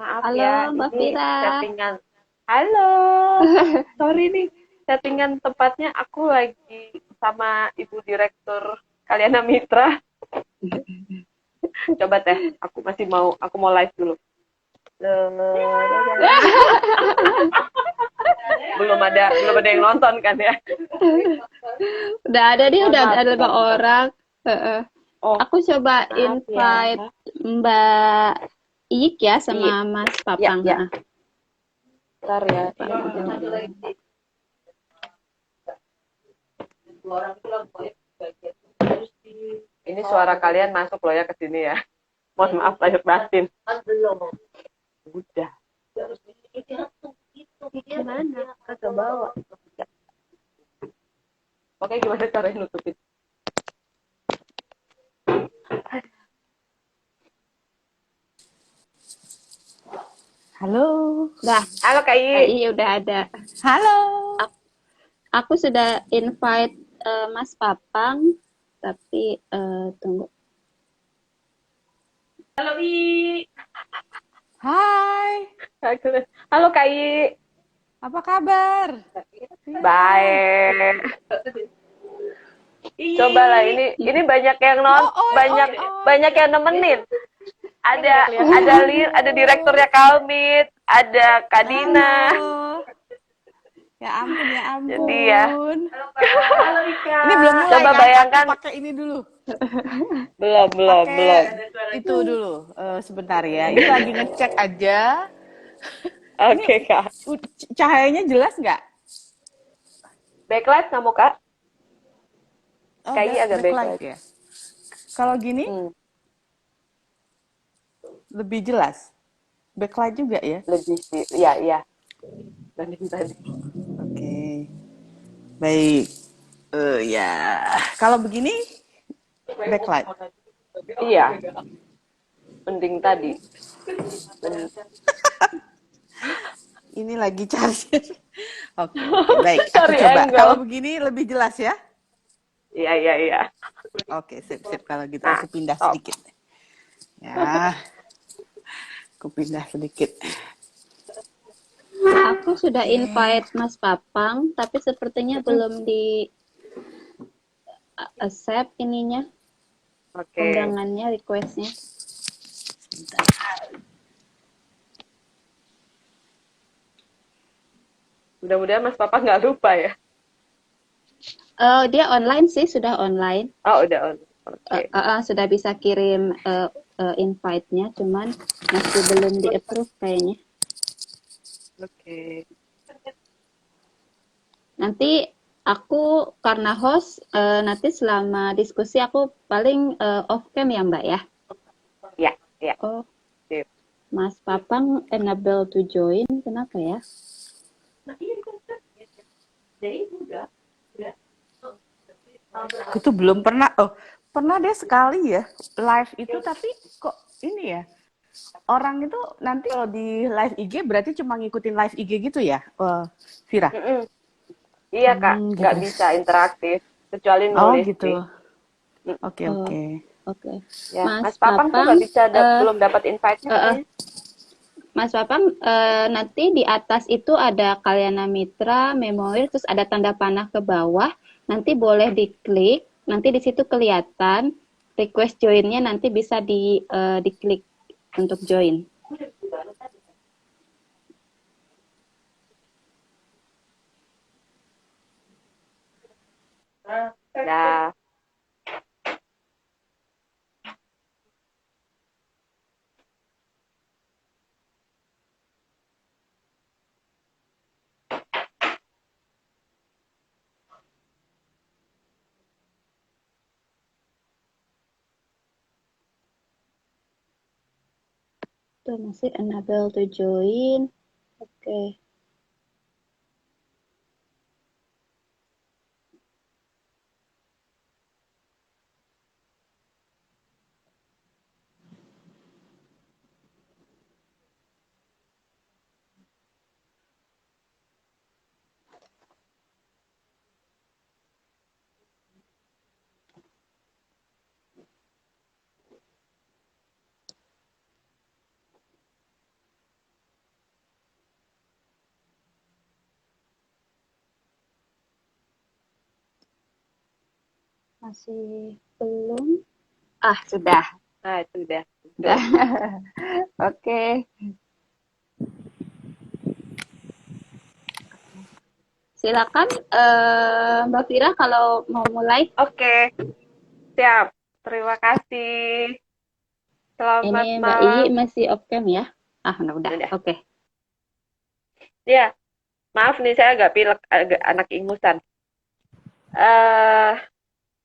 Maaf Halo ya, Mbak ini Vira. settingan. Halo, sorry nih, settingan tempatnya aku lagi sama Ibu Direktur Kaliana Mitra. Coba teh, aku mau live dulu. Belum ada yang nonton kan ya? Udah ada nih, Mohon udah maaf, ada lima bentar. orang. Heeh. Oh, Aku coba maaf ya. invite Mbak Iyik ya Iya, sama Mas ya, Papang. ya. Heeh. Bentar ya. Ini suara kalian masuk loh ya ke sini ya. Mohon maaf lahir batin. Udah. Gimana? Kagak bawa. Oke, gimana caranya nutupin? Halo. Dah, Halo Kak I. iya udah ada. Halo. Aku sudah invite Mas Papang, tapi tunggu. Halo I. Hai. Halo Kak I. Apa kabar? Baik. Cobalah ini banyak yang Oh, oh, banyak oh, oh. banyak yang nemenin. Ada direkturnya Kalmit, ada Kadina. Halo. Ya ampun, ya Jadi ya, ampun. Ini belum mulai coba kan? bayangkan. Aku pakai ini dulu. Belum. Pakai itu dulu. Sebentar ya. Ini lagi ngecek aja. Ini Oke Kak. cahayanya jelas nggak? Backlight kamu Kak? Oh, Kak I agak backlight backlight. ya. Kalau gini lebih jelas. Backlight juga ya. Lebih sih, ya. Banding tadi. Oke. Baik. Ya. Kalau begini backlight. Iya, mending tadi. Ini lagi charger. Oke, baik. Aku Cari coba. angle. Kalau begini lebih jelas ya? Iya. Oke, sip. Kalau gitu Nah, aku pindah stop. sedikit. Ya, aku pindah sedikit. Aku sudah invite Mas Papang, tapi sepertinya belum di accept ininya, Oke. undangannya, requestnya. Mudah-mudahan Mas Papa nggak lupa ya. Dia online sih, sudah online. Oh, udah on. Oke. Sudah bisa kirim invite-nya, cuman masih belum di-approve kayaknya. Oke. Nanti aku karena host, nanti selama diskusi aku paling off cam ya Mbak ya. Ya. Oh, Sip. Mas Papang enable to join, kenapa ya? Aku tuh belum pernah. Oh, pernah deh sekali ya live itu, tapi kok ini ya? Orang itu nanti kalau di live IG berarti cuma ngikutin live IG gitu ya, Vira? Iya Kak, nggak Gitu. bisa interaktif kecuali Oh nulis gitu. sih. Oke, Oh, oke. oke. Ya, Mas Mas Papang tuh Papang, nggak bisa, belum dapat invite-nya eh, eh, katanya. Mas Papang, nanti di atas itu ada Kalyana Mitra, memori, terus ada tanda panah ke bawah. Nanti boleh diklik, nanti di situ kelihatan request join-nya, nanti bisa diklik untuk join. Nah, Tuh masih enable to join. Oke. Masih belum? Ah, sudah. Nah, itu udah. Sudah. Oke. Silakan Mbak Vira kalau mau mulai. Oke, siap. Terima kasih. Ini Selamat Mbak Iyi malam. masih oke ya? Ah, udah. Udah. Oke. Ya, maaf nih saya agak pilek, agak anak ingusan. Eh,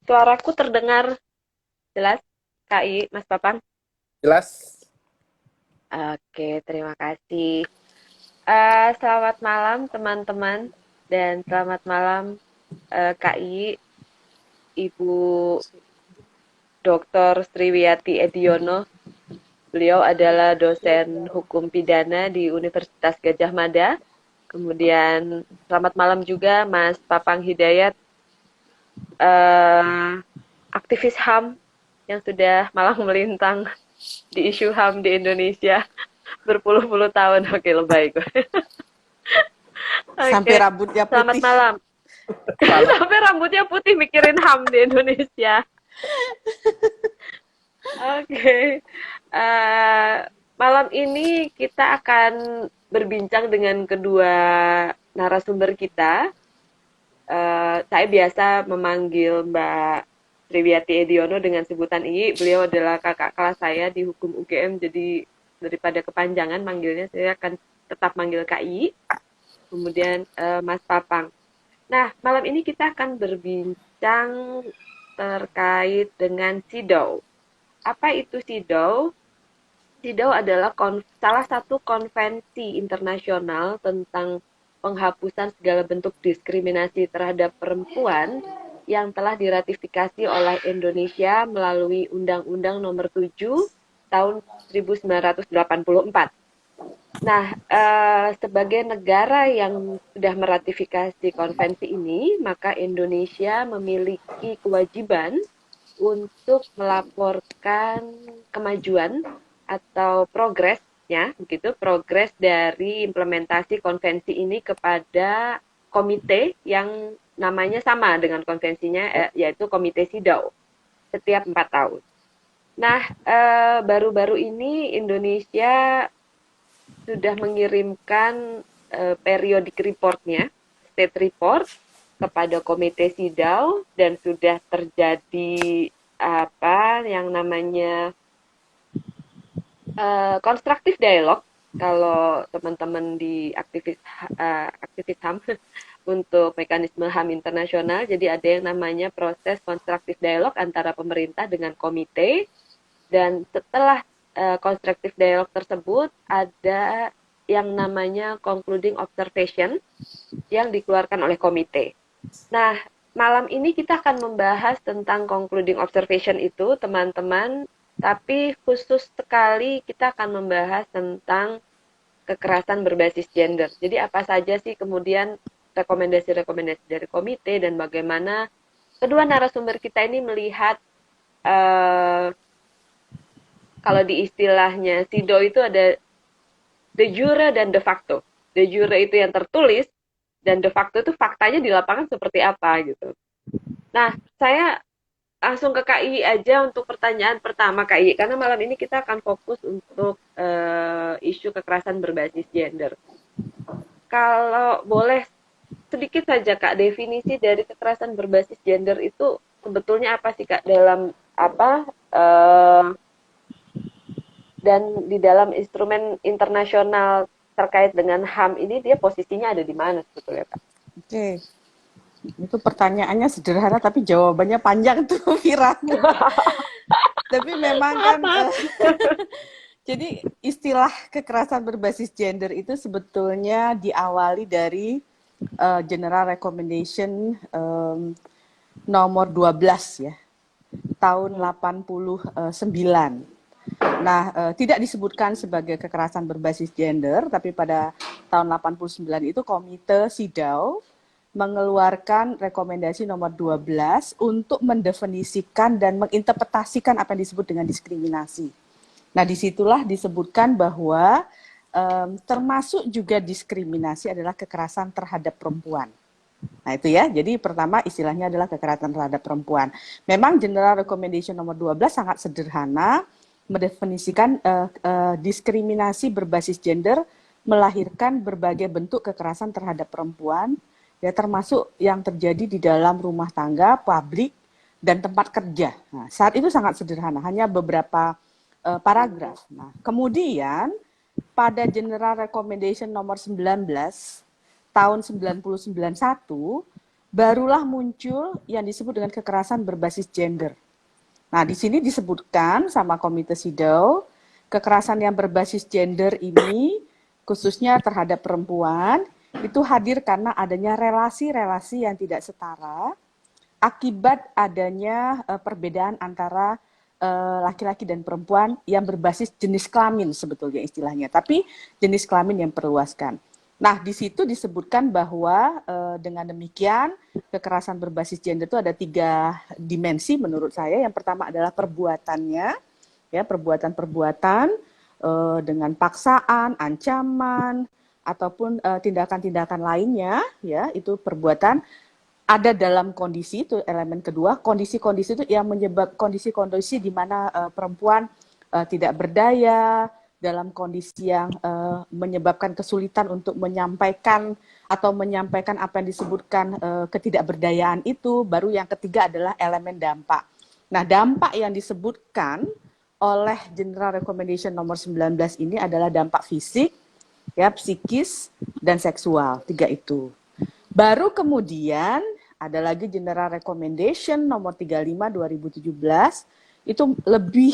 suaraku terdengar jelas, KI, Mas Papang? Jelas. Oke, terima kasih. Selamat malam teman-teman dan selamat malam KI, Ibu Dr. Sriwiyati Ediono. Beliau adalah dosen hukum pidana di Universitas Gadjah Mada. Kemudian selamat malam juga Mas Papang Hidayat, aktivis HAM yang sudah malang melintang di isu HAM di Indonesia berpuluh-puluh tahun. Oke, lebay gue. Sampai Oke, rambutnya selamat putih. malam. Salam. Sampai rambutnya putih mikirin HAM di Indonesia. Oke. Malam ini kita akan berbincang dengan kedua narasumber kita. Saya biasa memanggil Mbak Triwiati Ediono dengan sebutan I. Beliau adalah kakak kelas saya di Hukum UGM, jadi daripada kepanjangan manggilnya, saya akan tetap manggil KI. Kemudian Mas Papang. Nah, malam ini kita akan berbincang terkait dengan CEDAW. Apa itu CEDAW? CEDAW adalah salah satu konvensi internasional tentang penghapusan segala bentuk diskriminasi terhadap perempuan yang telah diratifikasi oleh Indonesia melalui Undang-Undang Nomor 7 tahun 1984. Nah, sebagai negara yang sudah meratifikasi konvensi ini, maka Indonesia memiliki kewajiban untuk melaporkan kemajuan atau progresnya, begitu, progres dari implementasi konvensi ini kepada komite yang namanya sama dengan konvensinya, yaitu Komite CEDAW, setiap 4 tahun. Nah, baru-baru ini Indonesia sudah mengirimkan periodic report-nya, state report, kepada Komite CEDAW dan sudah terjadi apa yang namanya constructive dialog kalau teman-teman di aktivis HAM untuk mekanisme HAM internasional. Jadi ada yang namanya proses constructive dialog antara pemerintah dengan komite, dan setelah constructive dialog tersebut ada yang namanya concluding observation yang dikeluarkan oleh komite. Nah, malam ini kita akan membahas tentang concluding observation itu, teman-teman, tapi khusus sekali kita akan membahas tentang kekerasan berbasis gender. Jadi apa saja sih kemudian rekomendasi-rekomendasi dari komite dan bagaimana kedua narasumber kita ini melihat kalau di istilahnya CEDAW itu ada de jure dan de facto. De jure itu yang tertulis, dan de facto itu faktanya di lapangan seperti apa gitu. Nah, saya langsung ke KI aja untuk pertanyaan pertama KI, karena malam ini kita akan fokus untuk isu kekerasan berbasis gender. Kalau boleh sedikit saja Kak, definisi dari kekerasan berbasis gender itu sebetulnya apa sih Kak, dalam apa dan di dalam instrumen internasional terkait dengan HAM ini dia posisinya ada di mana sebetulnya Kak? Oke. Itu pertanyaannya sederhana tapi jawabannya panjang tuh, Vira. Tapi memang kan jadi istilah kekerasan berbasis gender itu sebetulnya diawali dari General Recommendation nomor 12 ya, tahun 89. Nah, tidak disebutkan sebagai kekerasan berbasis gender, tapi pada tahun 89 itu Komite CEDAW mengeluarkan rekomendasi nomor 12 untuk mendefinisikan dan menginterpretasikan apa yang disebut dengan diskriminasi. Nah, disitulah disebutkan bahwa termasuk juga diskriminasi adalah kekerasan terhadap perempuan. Nah itu ya, jadi pertama istilahnya adalah kekerasan terhadap perempuan. Memang General Recommendation nomor 12 sangat sederhana, mendefinisikan diskriminasi berbasis gender melahirkan berbagai bentuk kekerasan terhadap perempuan, ya termasuk yang terjadi di dalam rumah tangga, publik, dan tempat kerja. Nah, saat itu sangat sederhana, hanya beberapa paragraf. Nah, kemudian pada General Recommendation nomor 19 tahun 1991 barulah muncul yang disebut dengan kekerasan berbasis gender. Nah, di sini disebutkan sama Komite CEDAW, kekerasan yang berbasis gender ini khususnya terhadap perempuan itu hadir karena adanya relasi-relasi yang tidak setara akibat adanya perbedaan antara laki-laki dan perempuan yang berbasis jenis kelamin sebetulnya istilahnya, tapi jenis kelamin yang perluaskan. Nah, di situ disebutkan bahwa dengan demikian kekerasan berbasis gender itu ada 3 dimensi menurut saya. Yang pertama adalah perbuatannya, ya perbuatan-perbuatan dengan paksaan, ancaman, ataupun tindakan-tindakan lainnya, ya itu perbuatan ada dalam kondisi itu elemen kedua, kondisi-kondisi itu yang menyebab kondisi-kondisi di mana perempuan tidak berdaya, dalam kondisi yang menyebabkan kesulitan untuk menyampaikan apa yang disebutkan ketidakberdayaan itu. Baru yang ketiga adalah elemen dampak. Nah, dampak yang disebutkan oleh General Recommendation nomor 19 ini adalah dampak fisik, ya, psikis, dan seksual. 3 itu. Baru kemudian ada lagi General Recommendation nomor 35 2017 itu lebih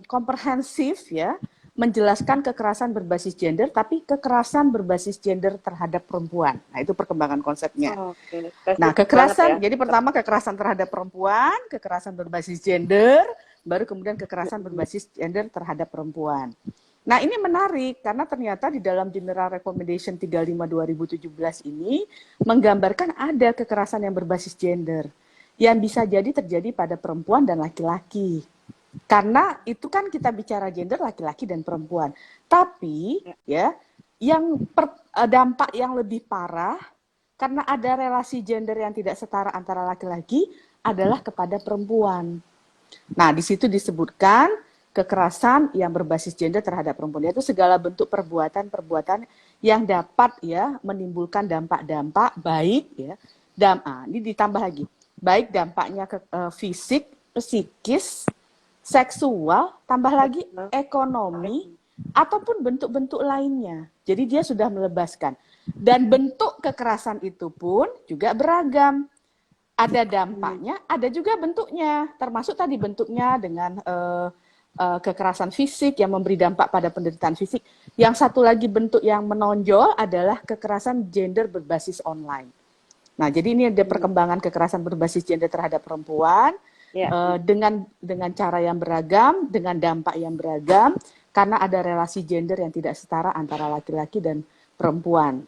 komprehensif, ya, menjelaskan kekerasan berbasis gender, tapi kekerasan berbasis gender terhadap perempuan. Nah, itu perkembangan konsepnya. Oke, Nah, spesifik kekerasan, banget ya. jadi pertama kekerasan terhadap perempuan, kekerasan berbasis gender, baru kemudian kekerasan berbasis gender terhadap perempuan. Nah, ini menarik karena ternyata di dalam General Recommendation 35 2017 ini menggambarkan ada kekerasan yang berbasis gender yang bisa jadi terjadi pada perempuan dan laki-laki. Karena itu kan kita bicara gender laki-laki dan perempuan. Tapi ya, yang dampak yang lebih parah karena ada relasi gender yang tidak setara antara laki-laki adalah kepada perempuan. Nah, di situ disebutkan kekerasan yang berbasis gender terhadap perempuan, yaitu segala bentuk perbuatan-perbuatan yang dapat ya menimbulkan dampak-dampak baik ya. Ini ditambah lagi, baik dampaknya ke fisik, psikis, seksual, tambah lagi ekonomi, ataupun bentuk-bentuk lainnya. Jadi dia sudah melebaskan. Dan bentuk kekerasan itu pun juga beragam. Ada dampaknya, ada juga bentuknya. Termasuk tadi bentuknya dengan kekerasan fisik yang memberi dampak pada penderitaan fisik. Yang satu lagi bentuk yang menonjol adalah kekerasan gender berbasis online. Nah, jadi ini ada perkembangan kekerasan berbasis gender terhadap perempuan. Dengan cara yang beragam, dengan dampak yang beragam, karena ada relasi gender yang tidak setara antara laki-laki dan perempuan.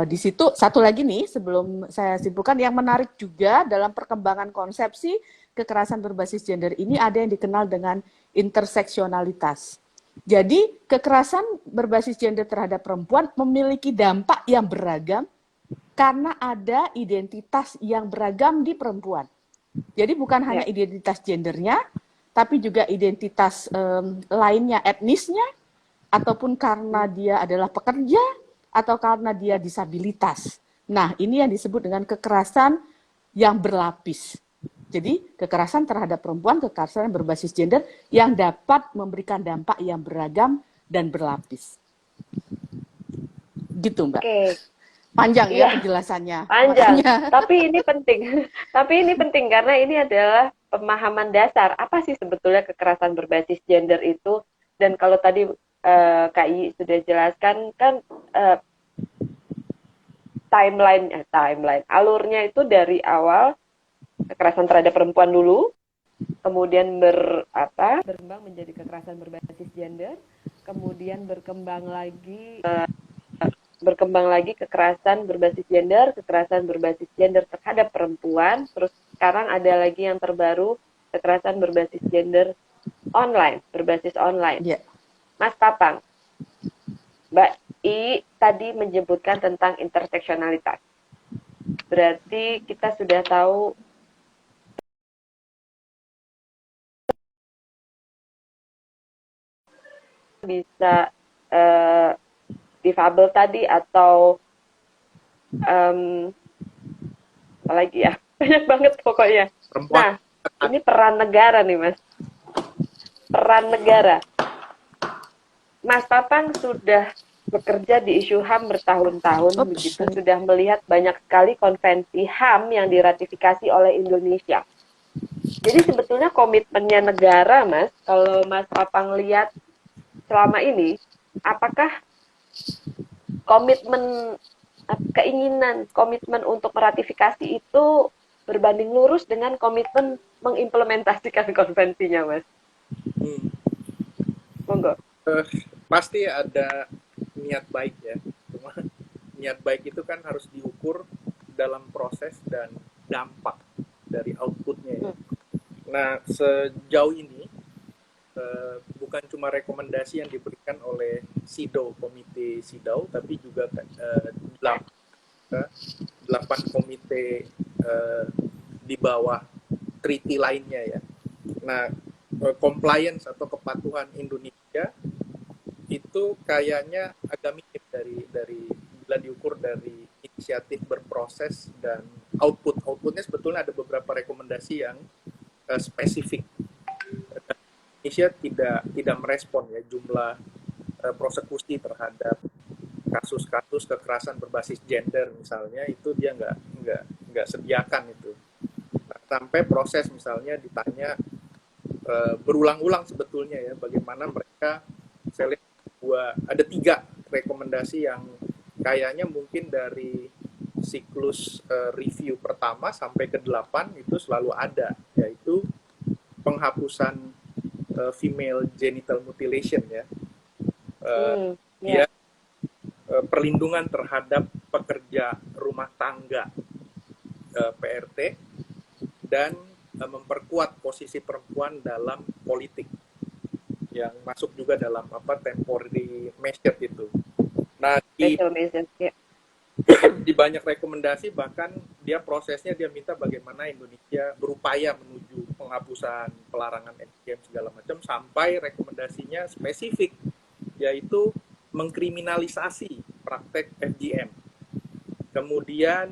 Di situ satu lagi nih sebelum saya simpulkan, yang menarik juga dalam perkembangan konsepsi kekerasan berbasis gender ini ada yang dikenal dengan interseksionalitas. Jadi kekerasan berbasis gender terhadap perempuan memiliki dampak yang beragam karena ada identitas yang beragam di perempuan. Jadi bukan hanya identitas gendernya, tapi juga identitas lainnya, etnisnya, ataupun karena dia adalah pekerja, atau karena dia disabilitas. Nah, ini yang disebut dengan kekerasan yang berlapis. Jadi, kekerasan terhadap perempuan, kekerasan berbasis gender yang dapat memberikan dampak yang beragam dan berlapis. Gitu, Mbak. Oke. Panjang ya penjelasannya. Panjang, Makanya. tapi ini penting. Tapi ini penting karena ini adalah pemahaman dasar. Apa sih sebetulnya kekerasan berbasis gender itu? Dan kalau tadi Kak I sudah jelaskan kan timeline, alurnya itu dari awal kekerasan terhadap perempuan dulu, kemudian berkembang menjadi kekerasan berbasis gender, kemudian berkembang lagi kekerasan berbasis gender terhadap perempuan, terus sekarang ada lagi yang terbaru kekerasan berbasis gender berbasis online. Yeah. Mas Papang, Mbak I tadi menyebutkan tentang interseksionalitas. Berarti kita sudah tahu bisa difabel tadi atau apa lagi ya, banyak banget pokoknya. Perempuan. Nah, ini peran negara nih Mas. Peran negara. Mas Papang sudah bekerja di isu HAM bertahun-tahun, begitu sudah melihat banyak sekali konvensi HAM yang diratifikasi oleh Indonesia. Jadi sebetulnya komitmennya negara, Mas, kalau Mas Papang lihat selama ini, apakah komitmen untuk meratifikasi itu berbanding lurus dengan komitmen mengimplementasikan konvensinya, Mas? Monggo. Pasti ada niat baik ya. Cuma niat baik itu kan harus diukur dalam proses dan dampak dari outputnya ya. Nah, sejauh ini bukan cuma rekomendasi yang diberikan oleh SIDO, Komite SIDO, tapi juga 8 komite di bawah treaty lainnya ya. Nah, compliance atau kepatuhan Indonesia itu kayaknya agak minim dari bila diukur dari inisiatif berproses dan outputnya sebetulnya ada beberapa rekomendasi yang spesifik. Indonesia tidak merespon ya jumlah prosekusi terhadap kasus-kasus kekerasan berbasis gender misalnya, itu dia nggak sediakan itu. Sampai proses misalnya ditanya berulang-ulang sebetulnya ya bagaimana mereka, saya lihat ada 3 rekomendasi yang kayaknya mungkin dari siklus review pertama sampai ke 8 itu selalu ada, yaitu penghapusan female genital mutilation ya. Dia perlindungan terhadap pekerja rumah tangga PRT dan memperkuat posisi perempuan dalam politik yang masuk juga dalam temporary measure itu. Nah, di banyak rekomendasi bahkan prosesnya dia minta bagaimana Indonesia berupaya menuju penghapusan pelarangan FGM segala macam, sampai rekomendasinya spesifik yaitu mengkriminalisasi praktek FGM. Kemudian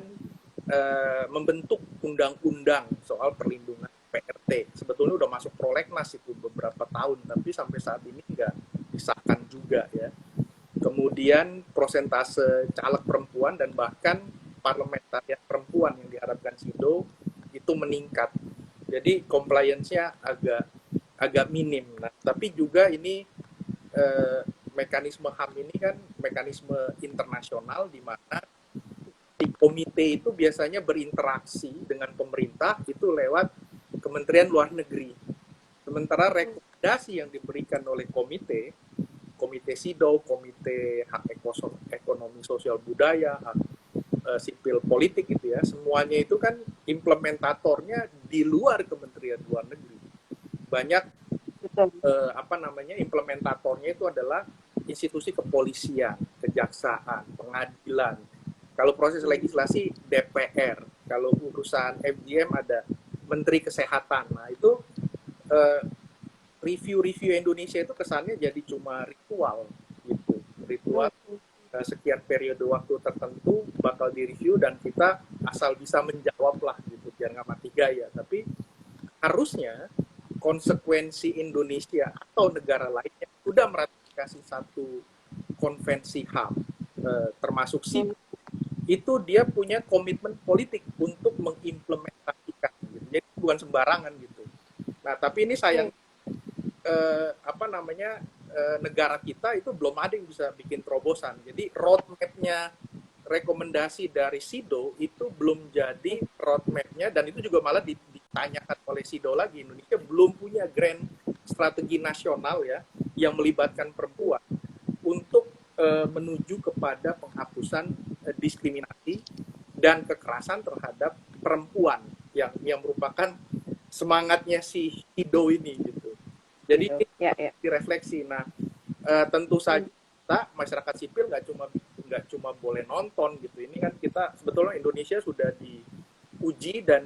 membentuk undang-undang soal perlindungan PRT. Sebetulnya udah masuk prolegnas itu beberapa tahun, tapi sampai saat ini nggak disahkan juga ya. Kemudian prosentase caleg perempuan dan bahkan parlamentarian perempuan yang diharapkan SIDO itu meningkat. Jadi compliance-nya agak minim. Nah, tapi juga ini mekanisme HAM ini kan mekanisme internasional di mana di komite itu biasanya berinteraksi dengan pemerintah itu lewat Kementerian Luar Negeri. Sementara rekomendasi yang diberikan oleh komite SIDO, Komite Hak Ekonomi Sosial Budaya, hak sipil politik gitu ya, semuanya itu kan implementatornya di luar Kementerian Luar Negeri. Banyak implementatornya itu adalah institusi kepolisian, kejaksaan, pengadilan. Kalau proses legislasi DPR, kalau urusan FGM ada Menteri Kesehatan. Nah, itu review Indonesia itu kesannya jadi cuma ritual gitu. Ritual sekian periode waktu tertentu bakal direview dan kita asal bisa menjawab lah gitu, biar nggak mati gaya. Tapi harusnya konsekuensi Indonesia atau negara lainnya sudah meratifikasi satu konvensi HAM termasuk SIDO, itu dia punya komitmen politik untuk mengimplementasikan gitu. Jadi bukan sembarangan gitu. Nah, tapi ini sayang negara kita itu belum ada yang bisa bikin terobosan. Jadi roadmap-nya rekomendasi dari SIDO itu belum jadi roadmap-nya, dan itu juga malah ditanyakan oleh SIDO lagi. Indonesia belum punya grand strategi nasional ya yang melibatkan perempuan untuk menuju kepada penghapusan diskriminasi dan kekerasan terhadap perempuan yang merupakan semangatnya si SIDO ini gitu. Jadi direfleksi. Nah, tentu saja kita masyarakat sipil nggak cuma boleh nonton gitu. Ini kan kita sebetulnya Indonesia sudah diuji dan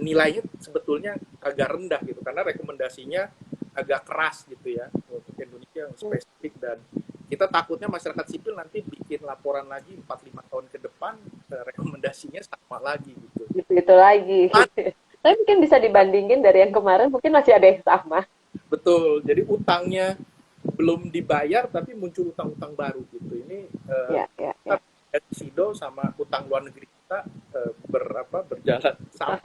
nilainya sebetulnya agak rendah gitu karena rekomendasinya agak keras gitu ya untuk Indonesia yang spesifik, dan kita takutnya masyarakat sipil nanti bikin laporan lagi 4-5 tahun ke depan rekomendasinya sama lagi gitu. Gitu lagi. Tapi mungkin bisa dibandingin dari yang kemarin, mungkin masih ada yang sama. Betul, jadi utangnya belum dibayar tapi muncul utang-utang baru gitu. Ini Ya. SIDO sama utang luar negeri kita berjalan sama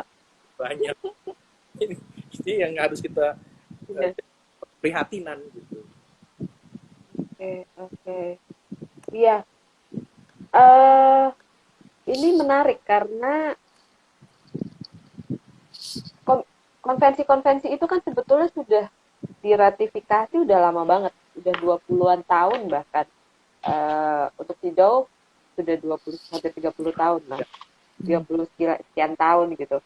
banyak. Ini yang harus kita prihatinan gitu. Oke. Iya. Ini menarik karena konvensi-konvensi itu kan sebetulnya sudah diratifikasi udah lama banget, udah 20-an tahun bahkan. Untuk CEDAW sudah 20 sampai 30 tahun lah. 30 sekian tahun gitu.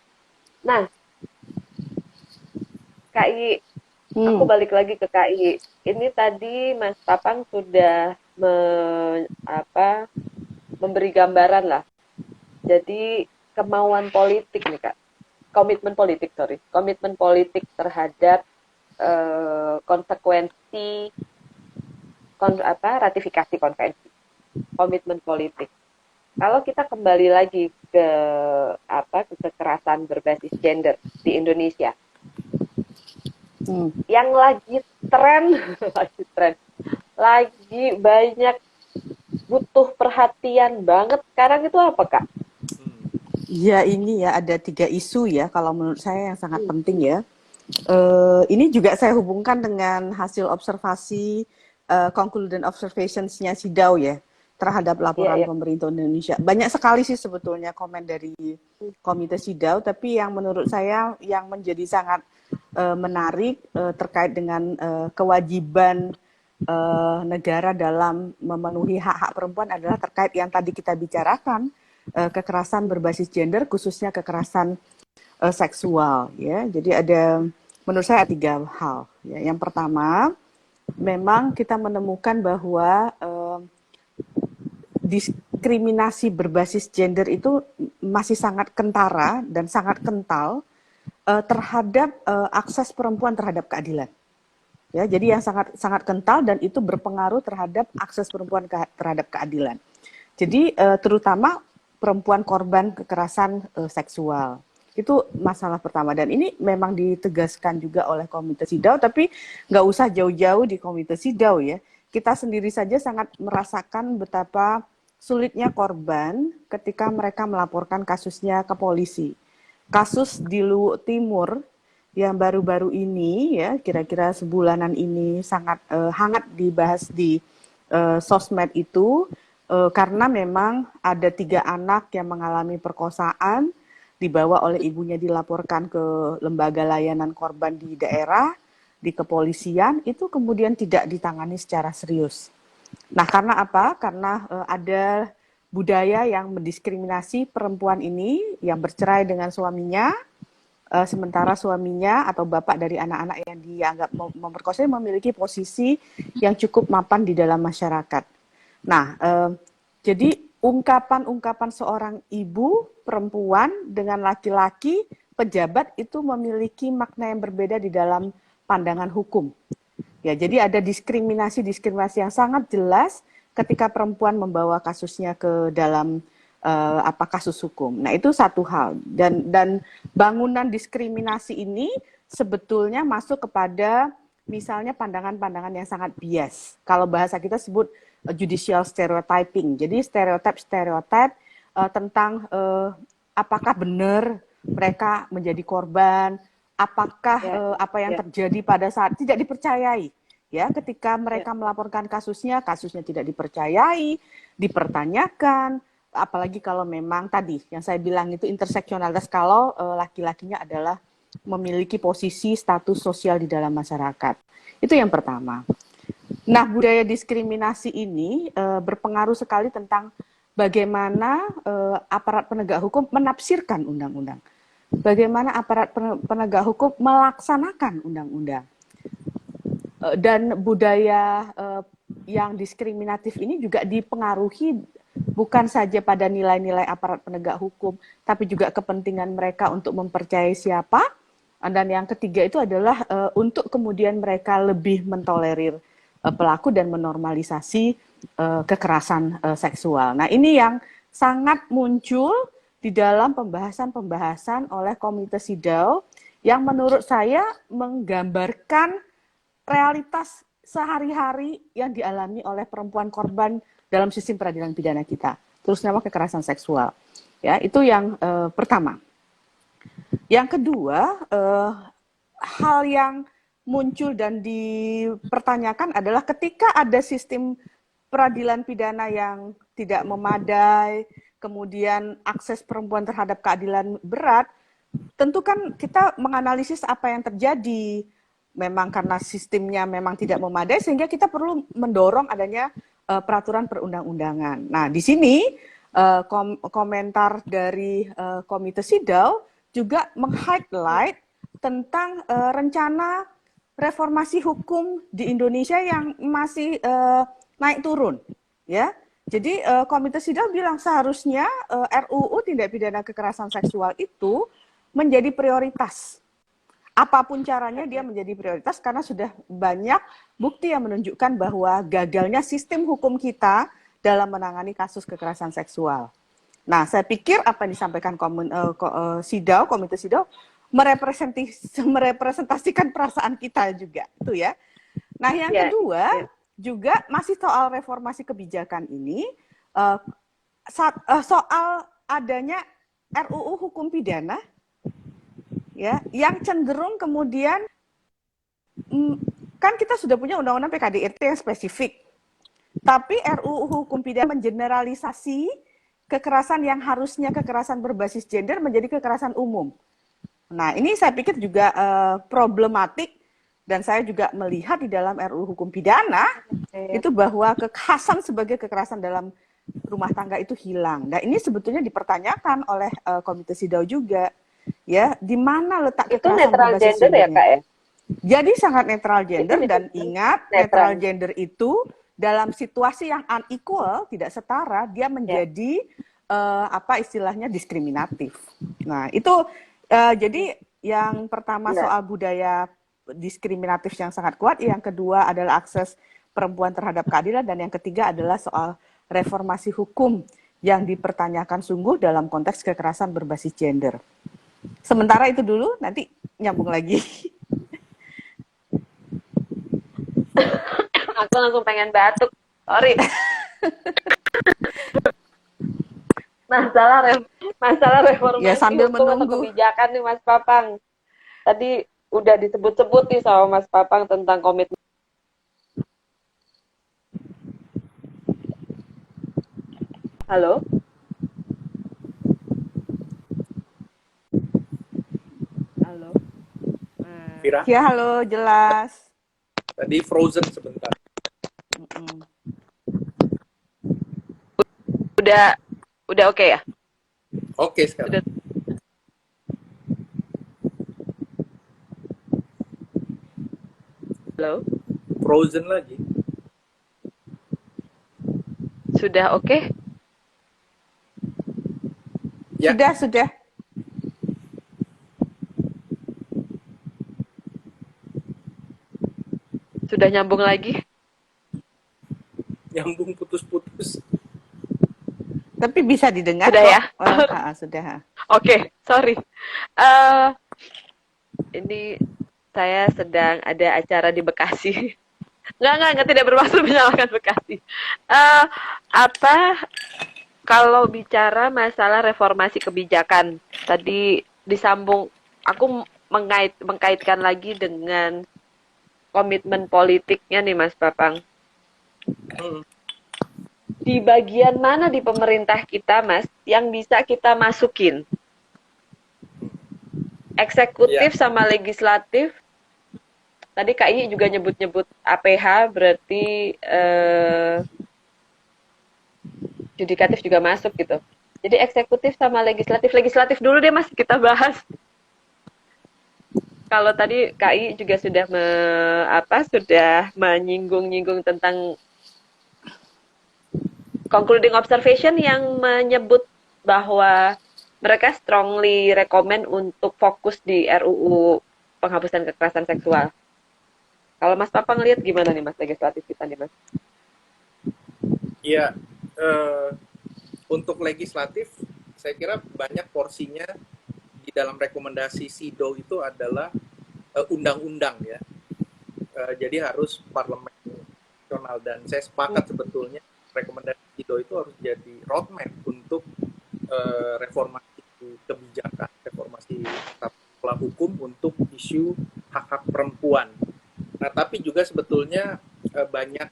Nah, KI, aku balik lagi ke KI. Ini tadi Mas Papang sudah memberi gambaran lah. Jadi kemauan politik nih Kak. Komitmen politik terhadap konsekuensi ratifikasi konvensi. Komitmen politik. Kalau kita kembali lagi ke kekerasan berbasis gender di Indonesia. Yang lagi lagi banyak butuh perhatian banget sekarang itu apa Kak? Ya ini ya ada 3 isu ya kalau menurut saya yang sangat penting ya. Ini juga saya hubungkan dengan hasil observasi concluding observations-nya CEDAW ya terhadap laporan pemerintah Indonesia. Banyak sekali sih sebetulnya komen dari Komite CEDAW, tapi yang menurut saya yang menjadi sangat menarik terkait dengan kewajiban negara dalam memenuhi hak-hak perempuan adalah terkait yang tadi kita bicarakan, kekerasan berbasis gender, khususnya kekerasan seksual ya. Jadi ada menurut saya 3 hal ya. Yang pertama, memang kita menemukan bahwa diskriminasi berbasis gender itu masih sangat kentara dan sangat kental terhadap akses perempuan terhadap keadilan. Ya, jadi yang sangat kental dan itu berpengaruh terhadap akses perempuan terhadap keadilan. Jadi terutama perempuan korban kekerasan seksual. Itu masalah pertama, dan ini memang ditegaskan juga oleh Komite CEDAW, tapi nggak usah jauh-jauh di Komite CEDAW ya. Kita sendiri saja sangat merasakan betapa sulitnya korban ketika mereka melaporkan kasusnya ke polisi. Kasus di Luwu Timur yang baru-baru ini ya, kira-kira sebulanan ini sangat hangat dibahas di sosmed itu. Karena memang ada 3 anak yang mengalami perkosaan, dibawa oleh ibunya dilaporkan ke lembaga layanan korban di daerah, di kepolisian, itu kemudian tidak ditangani secara serius. Nah, karena apa? Karena ada budaya yang mendiskriminasi perempuan ini yang bercerai dengan suaminya, sementara suaminya atau bapak dari anak-anak yang dianggap memperkosa memiliki posisi yang cukup mapan di dalam masyarakat. Nah, jadi ungkapan-ungkapan seorang ibu perempuan dengan laki-laki pejabat itu memiliki makna yang berbeda di dalam pandangan hukum. Ya, jadi ada diskriminasi yang sangat jelas ketika perempuan membawa kasusnya ke dalam kasus hukum. Nah, itu satu hal. Dan bangunan diskriminasi ini sebetulnya masuk kepada misalnya pandangan-pandangan yang sangat bias. Kalau bahasa kita sebut judicial stereotyping. Jadi stereotip tentang apakah benar mereka menjadi korban, apakah apa yang terjadi pada saat tidak dipercayai. Ya, ketika mereka melaporkan kasusnya tidak dipercayai, dipertanyakan, apalagi kalau memang tadi yang saya bilang itu interseksionalitas, kalau laki-lakinya adalah memiliki posisi status sosial di dalam masyarakat. Itu yang pertama. Nah, budaya diskriminasi ini berpengaruh sekali tentang bagaimana aparat penegak hukum menafsirkan undang-undang. Bagaimana aparat penegak hukum melaksanakan undang-undang. Dan budaya yang diskriminatif ini juga dipengaruhi bukan saja pada nilai-nilai aparat penegak hukum, tapi juga kepentingan mereka untuk mempercayai siapa. Dan yang ketiga itu adalah untuk kemudian mereka lebih mentolerir pelaku dan menormalisasi kekerasan seksual. Nah, ini yang sangat muncul di dalam pembahasan-pembahasan oleh Komite SIDAW yang menurut saya menggambarkan realitas sehari-hari yang dialami oleh perempuan korban dalam sistem peradilan pidana kita, terutama kekerasan seksual. Ya, itu yang pertama. Yang kedua, hal yang muncul dan dipertanyakan adalah ketika ada sistem peradilan pidana yang tidak memadai, kemudian akses perempuan terhadap keadilan berat, tentu kan kita menganalisis apa yang terjadi. Memang karena sistemnya memang tidak memadai, sehingga kita perlu mendorong adanya peraturan perundang-undangan. Nah, di sini komentar dari Komite SIDAW juga meng-highlight tentang rencana reformasi hukum di Indonesia yang masih naik turun, ya. Jadi Komite SIDAW bilang seharusnya RUU tindak pidana kekerasan seksual itu menjadi prioritas. Apapun caranya dia menjadi prioritas karena sudah banyak bukti yang menunjukkan bahwa gagalnya sistem hukum kita dalam menangani kasus kekerasan seksual. Nah, saya pikir apa yang disampaikan SIDAW, Komite SIDAW merepresentasikan perasaan kita juga, itu ya. Nah, yang kedua juga masih soal reformasi kebijakan ini, soal adanya RUU hukum pidana, ya, yang cenderung kemudian kan kita sudah punya undang-undang PKDRT yang spesifik, tapi RUU hukum pidana mengeneralisasi kekerasan yang harusnya kekerasan berbasis gender menjadi kekerasan umum. Nah, ini saya pikir juga problematik, dan saya juga melihat di dalam RUU hukum pidana itu bahwa kekhasan sebagai kekerasan dalam rumah tangga itu hilang. Dan ini sebetulnya dipertanyakan oleh Komite SIDAW juga. Ya, di mana letak Itu kekerasan netral berbasis gender ya, gendernya? Kak ya? Jadi sangat netral gender, dan ingat netral netral gender itu dalam situasi yang unequal, tidak setara, dia menjadi apa istilahnya diskriminatif. Nah, itu jadi yang pertama soal budaya diskriminatif yang sangat kuat, yang kedua adalah akses perempuan terhadap keadilan, dan yang ketiga adalah soal reformasi hukum yang dipertanyakan sungguh dalam konteks kekerasan berbasis gender. Sementara itu dulu, nanti nyambung lagi. Aku langsung pengen batuk, sorry. masalah reformasi Ya, sambil hukum atau menunggu. kebijakan nih Mas Papang. Tadi udah disebut-sebut nih sama Mas Papang tentang komitmen. Halo? Halo? Vira, Ya, halo, jelas. tadi frozen sebentar. Udah oke ya? Oke sekarang. Halo? Frozen lagi. Sudah oke? Ya. Sudah. Sudah nyambung lagi? Nyambung putus-putus. Tapi bisa didengar Sudah kok. ya? Sudah. Oke, sorry. Ini saya sedang ada acara di Bekasi. Enggak, tidak bermaksud menyalahkan Bekasi. Kalau bicara masalah reformasi kebijakan, tadi disambung, aku mengkaitkan lagi dengan komitmen politiknya nih Mas Papang. Di bagian mana di pemerintah kita, Mas, yang bisa kita masukin? Eksekutif sama legislatif. Tadi Kak I juga nyebut-nyebut APH, berarti judikatif juga masuk gitu. Jadi eksekutif sama legislatif dulu deh Mas, kita bahas. Kalau tadi Kak I juga sudah menyinggung-nyinggung tentang concluding observation yang menyebut bahwa mereka strongly recommend untuk fokus di RUU penghapusan kekerasan seksual. Kalau Mas Papa ngelihat gimana nih Mas legislatif kita nih Mas? Iya, eh, untuk legislatif, saya kira banyak porsinya di dalam rekomendasi SIDO itu adalah undang-undang ya. Jadi harus parlemen nasional, dan saya sepakat sebetulnya rekomendasi SIDO itu harus jadi roadmap untuk reformasi kebijakan, reformasi tata hukum untuk isu hak-hak perempuan. Nah, tapi juga sebetulnya banyak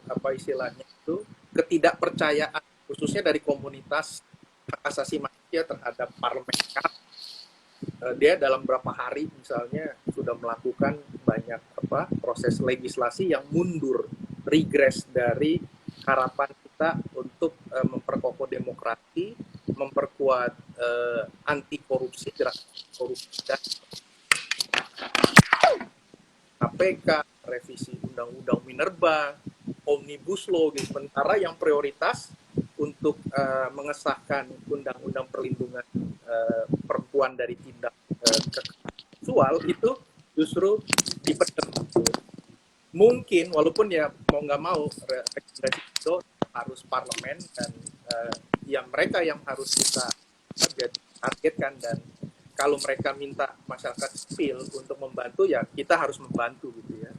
apa istilahnya itu ketidakpercayaan khususnya dari komunitas hak asasi manusia terhadap parlemen. Dia dalam beberapa hari misalnya sudah melakukan banyak proses legislasi yang mundur, regres dari harapan kita untuk memperkokoh demokrasi, memperkuat anti korupsi, gerakan korupsi, dan KPK, revisi undang-undang Minerba, Omnibus Law gitu. Sementara yang prioritas untuk mengesahkan undang-undang perlindungan perempuan dari tindak kekerasan seksual itu justru dipendem. Mungkin walaupun ya mau nggak mau rekomendasi itu harus parlemen, dan yang mereka yang harus kita jadi targetkan, dan kalau mereka minta masyarakat sipil untuk membantu, ya kita harus membantu gitu ya.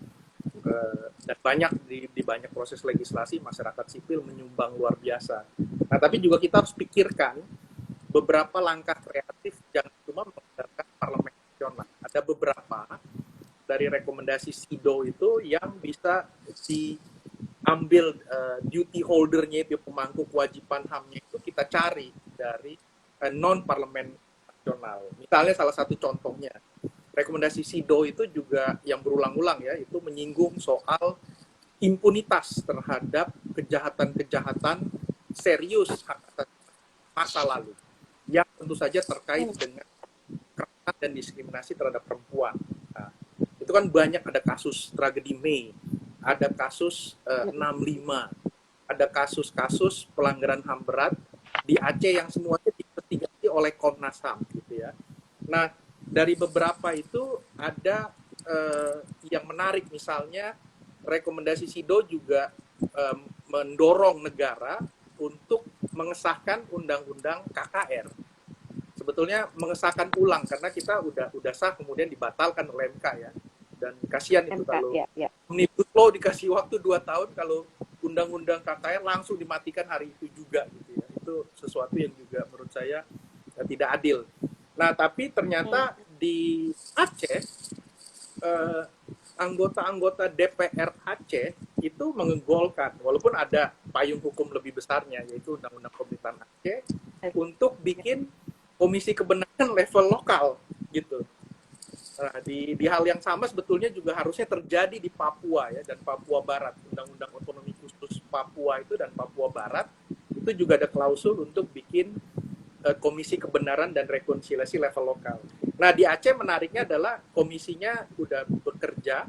Dan banyak di banyak proses legislasi masyarakat sipil menyumbang luar biasa. Nah, tapi juga kita harus pikirkan beberapa langkah kreatif, jangan cuma mengandalkan parlemen nasional. Ada beberapa dari rekomendasi SIDO itu yang bisa diambil duty holdernya, itu pemangku kewajiban HAM-nya itu kita cari dari non parlemen nasional. Misalnya salah satu contohnya, rekomendasi SIDO itu juga yang berulang-ulang ya, itu menyinggung soal impunitas terhadap kejahatan-kejahatan serius masa lalu yang tentu saja terkait dengan kekerasan dan diskriminasi terhadap perempuan. Nah, itu kan banyak, ada kasus tragedi Mei, ada kasus 65, ada kasus-kasus pelanggaran HAM berat di Aceh yang semuanya diinvestigasi oleh Komnas HAM gitu ya. Nah, dari beberapa itu ada yang menarik, misalnya rekomendasi SIDO juga mendorong negara untuk mengesahkan undang-undang KKR. Sebetulnya mengesahkan ulang karena kita udah sah kemudian dibatalkan oleh MK ya. Dan kasihan itu kalau Omnibus Law dikasih waktu 2 tahun, kalau undang-undang KKR langsung dimatikan hari itu juga gitu ya. Itu sesuatu yang juga menurut saya tidak adil. Nah, tapi ternyata di Aceh anggota-anggota DPR Aceh itu menggolkan, walaupun ada payung hukum lebih besarnya yaitu Undang-Undang Pemerintahan Aceh, untuk bikin komisi kebenaran level lokal gitu. Nah, di hal yang sama sebetulnya juga harusnya terjadi di Papua ya, dan Papua Barat. Undang-Undang Otonomi Khusus Papua itu dan Papua Barat itu juga ada klausul untuk bikin komisi kebenaran dan rekonsiliasi level lokal. Nah, di Aceh menariknya adalah komisinya udah bekerja,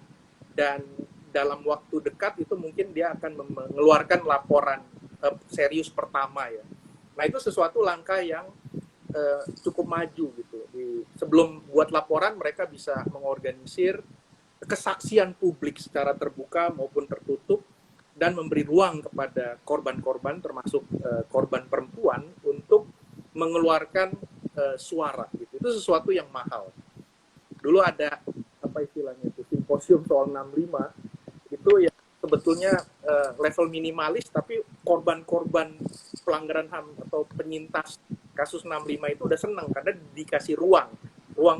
dan dalam waktu dekat itu mungkin dia akan mengeluarkan laporan serius pertama ya. Nah, itu sesuatu langkah yang cukup maju gitu. Sebelum buat laporan, mereka bisa mengorganisir kesaksian publik secara terbuka maupun tertutup, dan memberi ruang kepada korban-korban termasuk korban perempuan untuk mengeluarkan suara gitu. Itu sesuatu yang mahal. Dulu ada apa istilahnya itu, simposium soal 65, itu ya sebetulnya level minimalis, tapi korban-korban pelanggaran HAM atau penyintas kasus 65 itu udah senang karena dikasih ruang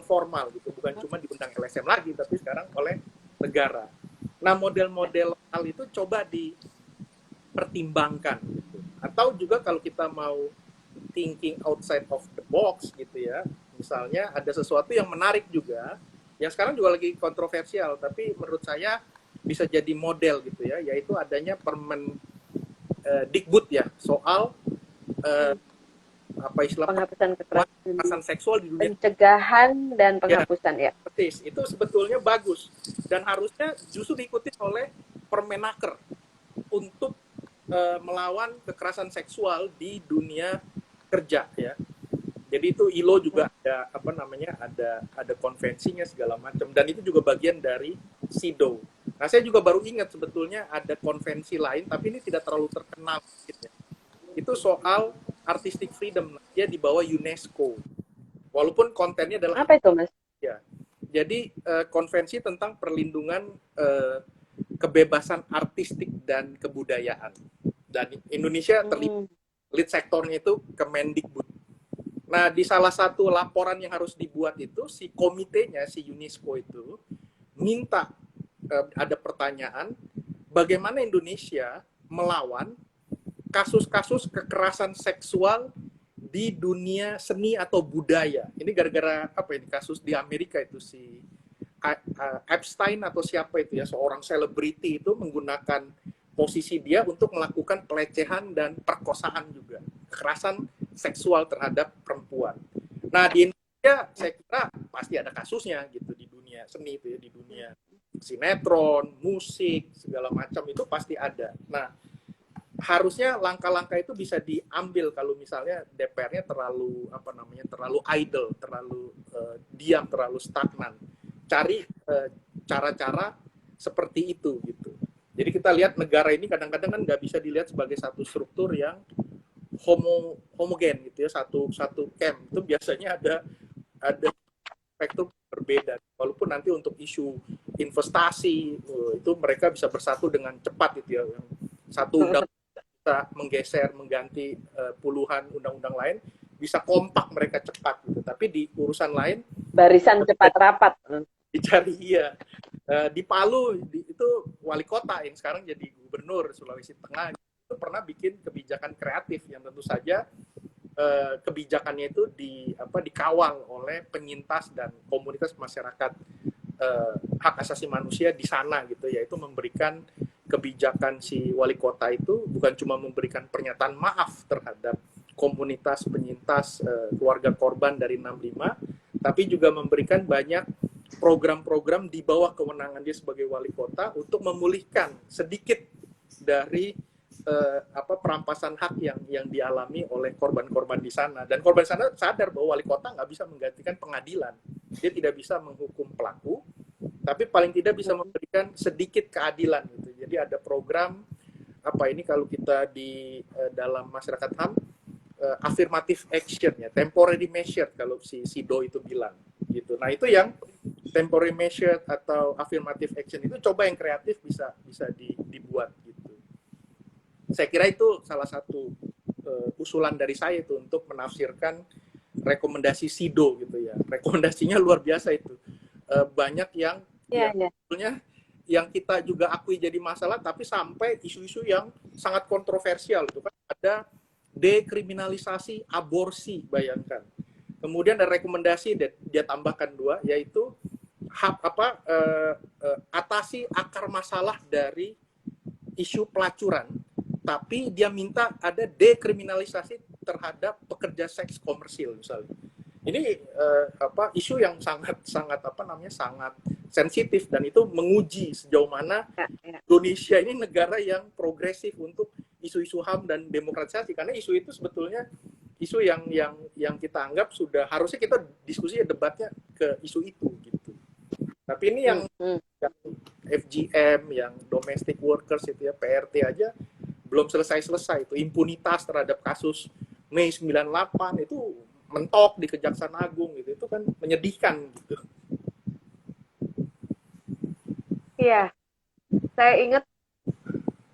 formal gitu, bukan cuma diundang LSM lagi, tapi sekarang oleh negara. Nah, model-model hal itu coba dipertimbangkan gitu. Atau juga kalau kita mau thinking outside of the box gitu ya, misalnya ada sesuatu yang menarik juga, yang sekarang juga lagi kontroversial, tapi menurut saya bisa jadi model gitu ya, yaitu adanya Permen Dikbud ya, soal apa istilah penghapusan kekerasan seksual di dunia, pencegahan dan penghapusan ya. Persis, itu sebetulnya bagus dan harusnya justru diikuti oleh Permenaker untuk melawan kekerasan seksual di dunia kerja ya. Jadi itu ILO juga ada ada konvensinya segala macam, dan itu juga bagian dari SIDO. Nah, saya juga baru ingat sebetulnya ada konvensi lain, tapi ini tidak terlalu terkenal gitu ya. Itu soal artistic freedom, dia di bawah UNESCO. Walaupun kontennya adalah Apa itu, Mas? ya. Jadi konvensi tentang perlindungan kebebasan artistik dan kebudayaan. Dan Indonesia terlibat lead sektornya itu Kemendikbud. Nah, di salah satu laporan yang harus dibuat itu, si komitenya, si UNESCO itu, minta ada pertanyaan, bagaimana Indonesia melawan kasus-kasus kekerasan seksual di dunia seni atau budaya. Ini gara-gara apa ini, kasus di Amerika itu, si Epstein atau siapa itu ya, seorang selebriti itu menggunakan posisi dia untuk melakukan pelecehan dan perkosaan juga, kekerasan seksual terhadap perempuan. Nah, di Indonesia saya kira pasti ada kasusnya gitu, di dunia seni itu ya, di dunia sinetron, musik, segala macam itu pasti ada. Nah, harusnya langkah-langkah itu bisa diambil kalau misalnya DPR-nya terlalu terlalu idle, terlalu diam, terlalu stagnan. Cari cara-cara seperti itu gitu. Jadi kita lihat negara ini kadang-kadang kan nggak bisa dilihat sebagai satu struktur yang homogen gitu ya, satu camp. Itu biasanya ada spektrum berbeda. Walaupun nanti untuk isu investasi itu mereka bisa bersatu dengan cepat gitu ya. Satu undang bisa menggeser, mengganti puluhan undang-undang lain, bisa kompak mereka cepat gitu. Tapi di urusan lain Barisan cepat rapat. dicari iya. Di Palu itu wali kota yang sekarang jadi gubernur Sulawesi Tengah itu pernah bikin kebijakan kreatif yang tentu saja kebijakannya itu dikawal oleh penyintas dan komunitas masyarakat hak asasi manusia di sana gitu, yaitu memberikan kebijakan si wali kota itu bukan cuma memberikan pernyataan maaf terhadap komunitas penyintas keluarga korban dari 65, tapi juga memberikan banyak program-program di bawah kewenangan dia sebagai wali kota untuk memulihkan sedikit dari perampasan hak yang dialami oleh korban-korban di sana. Dan korban sana sadar bahwa wali kota nggak bisa menggantikan pengadilan. Dia tidak bisa menghukum pelaku, tapi paling tidak bisa memberikan sedikit keadilan gitu. Jadi ada program kalau kita di dalam masyarakat HAM affirmative action ya, temporary measure kalau si SIDO itu bilang gitu. Nah, itu yang temporary measure atau affirmative action itu coba yang kreatif bisa dibuat gitu. Saya kira itu salah satu usulan dari saya itu untuk menafsirkan rekomendasi SIDO gitu ya. Rekomendasinya luar biasa itu. Banyak yang sebetulnya yang kita juga akui jadi masalah, tapi sampai isu-isu yang sangat kontroversial itu kan. Ada dekriminalisasi aborsi, bayangkan. Kemudian ada rekomendasi dia tambahkan 2, yaitu atasi akar masalah dari isu pelacuran, tapi dia minta ada dekriminalisasi terhadap pekerja seks komersil misalnya. Ini isu yang sangat sangat sensitif, dan itu menguji sejauh mana Indonesia ini negara yang progresif untuk isu-isu HAM dan demokratisasi, karena isu itu sebetulnya isu yang kita anggap sudah harusnya kita diskusi debatnya ke isu itu gitu. Tapi ini yang FGM, yang domestic workers itu ya, PRT aja belum selesai itu. Impunitas terhadap kasus Mei 98 itu mentok di Kejaksaan Agung gitu. Itu kan menyedihkan gitu. Iya. Saya ingat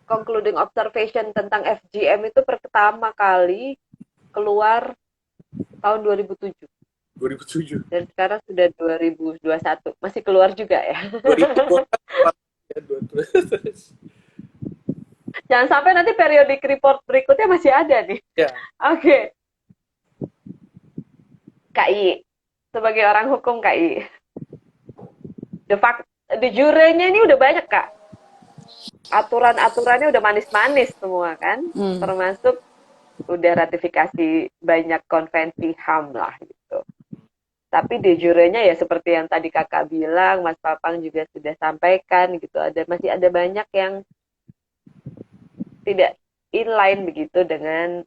concluding observation tentang FGM itu pertama kali keluar tahun 2007. 2007. Dan sekarang sudah 2021. Masih keluar juga ya. 2000. Jangan sampai nanti periodic report berikutnya masih ada nih. Ya. Oke. KI, sebagai orang hukum KI. De jure-nya ini udah banyak, Kak. Aturan-aturannya udah manis-manis semua kan. Termasuk udah ratifikasi banyak konvensi HAM lah gitu. Tapi de jure-nya ya seperti yang tadi Kakak bilang, Mas Papang juga sudah sampaikan gitu. Masih ada banyak yang inline begitu dengan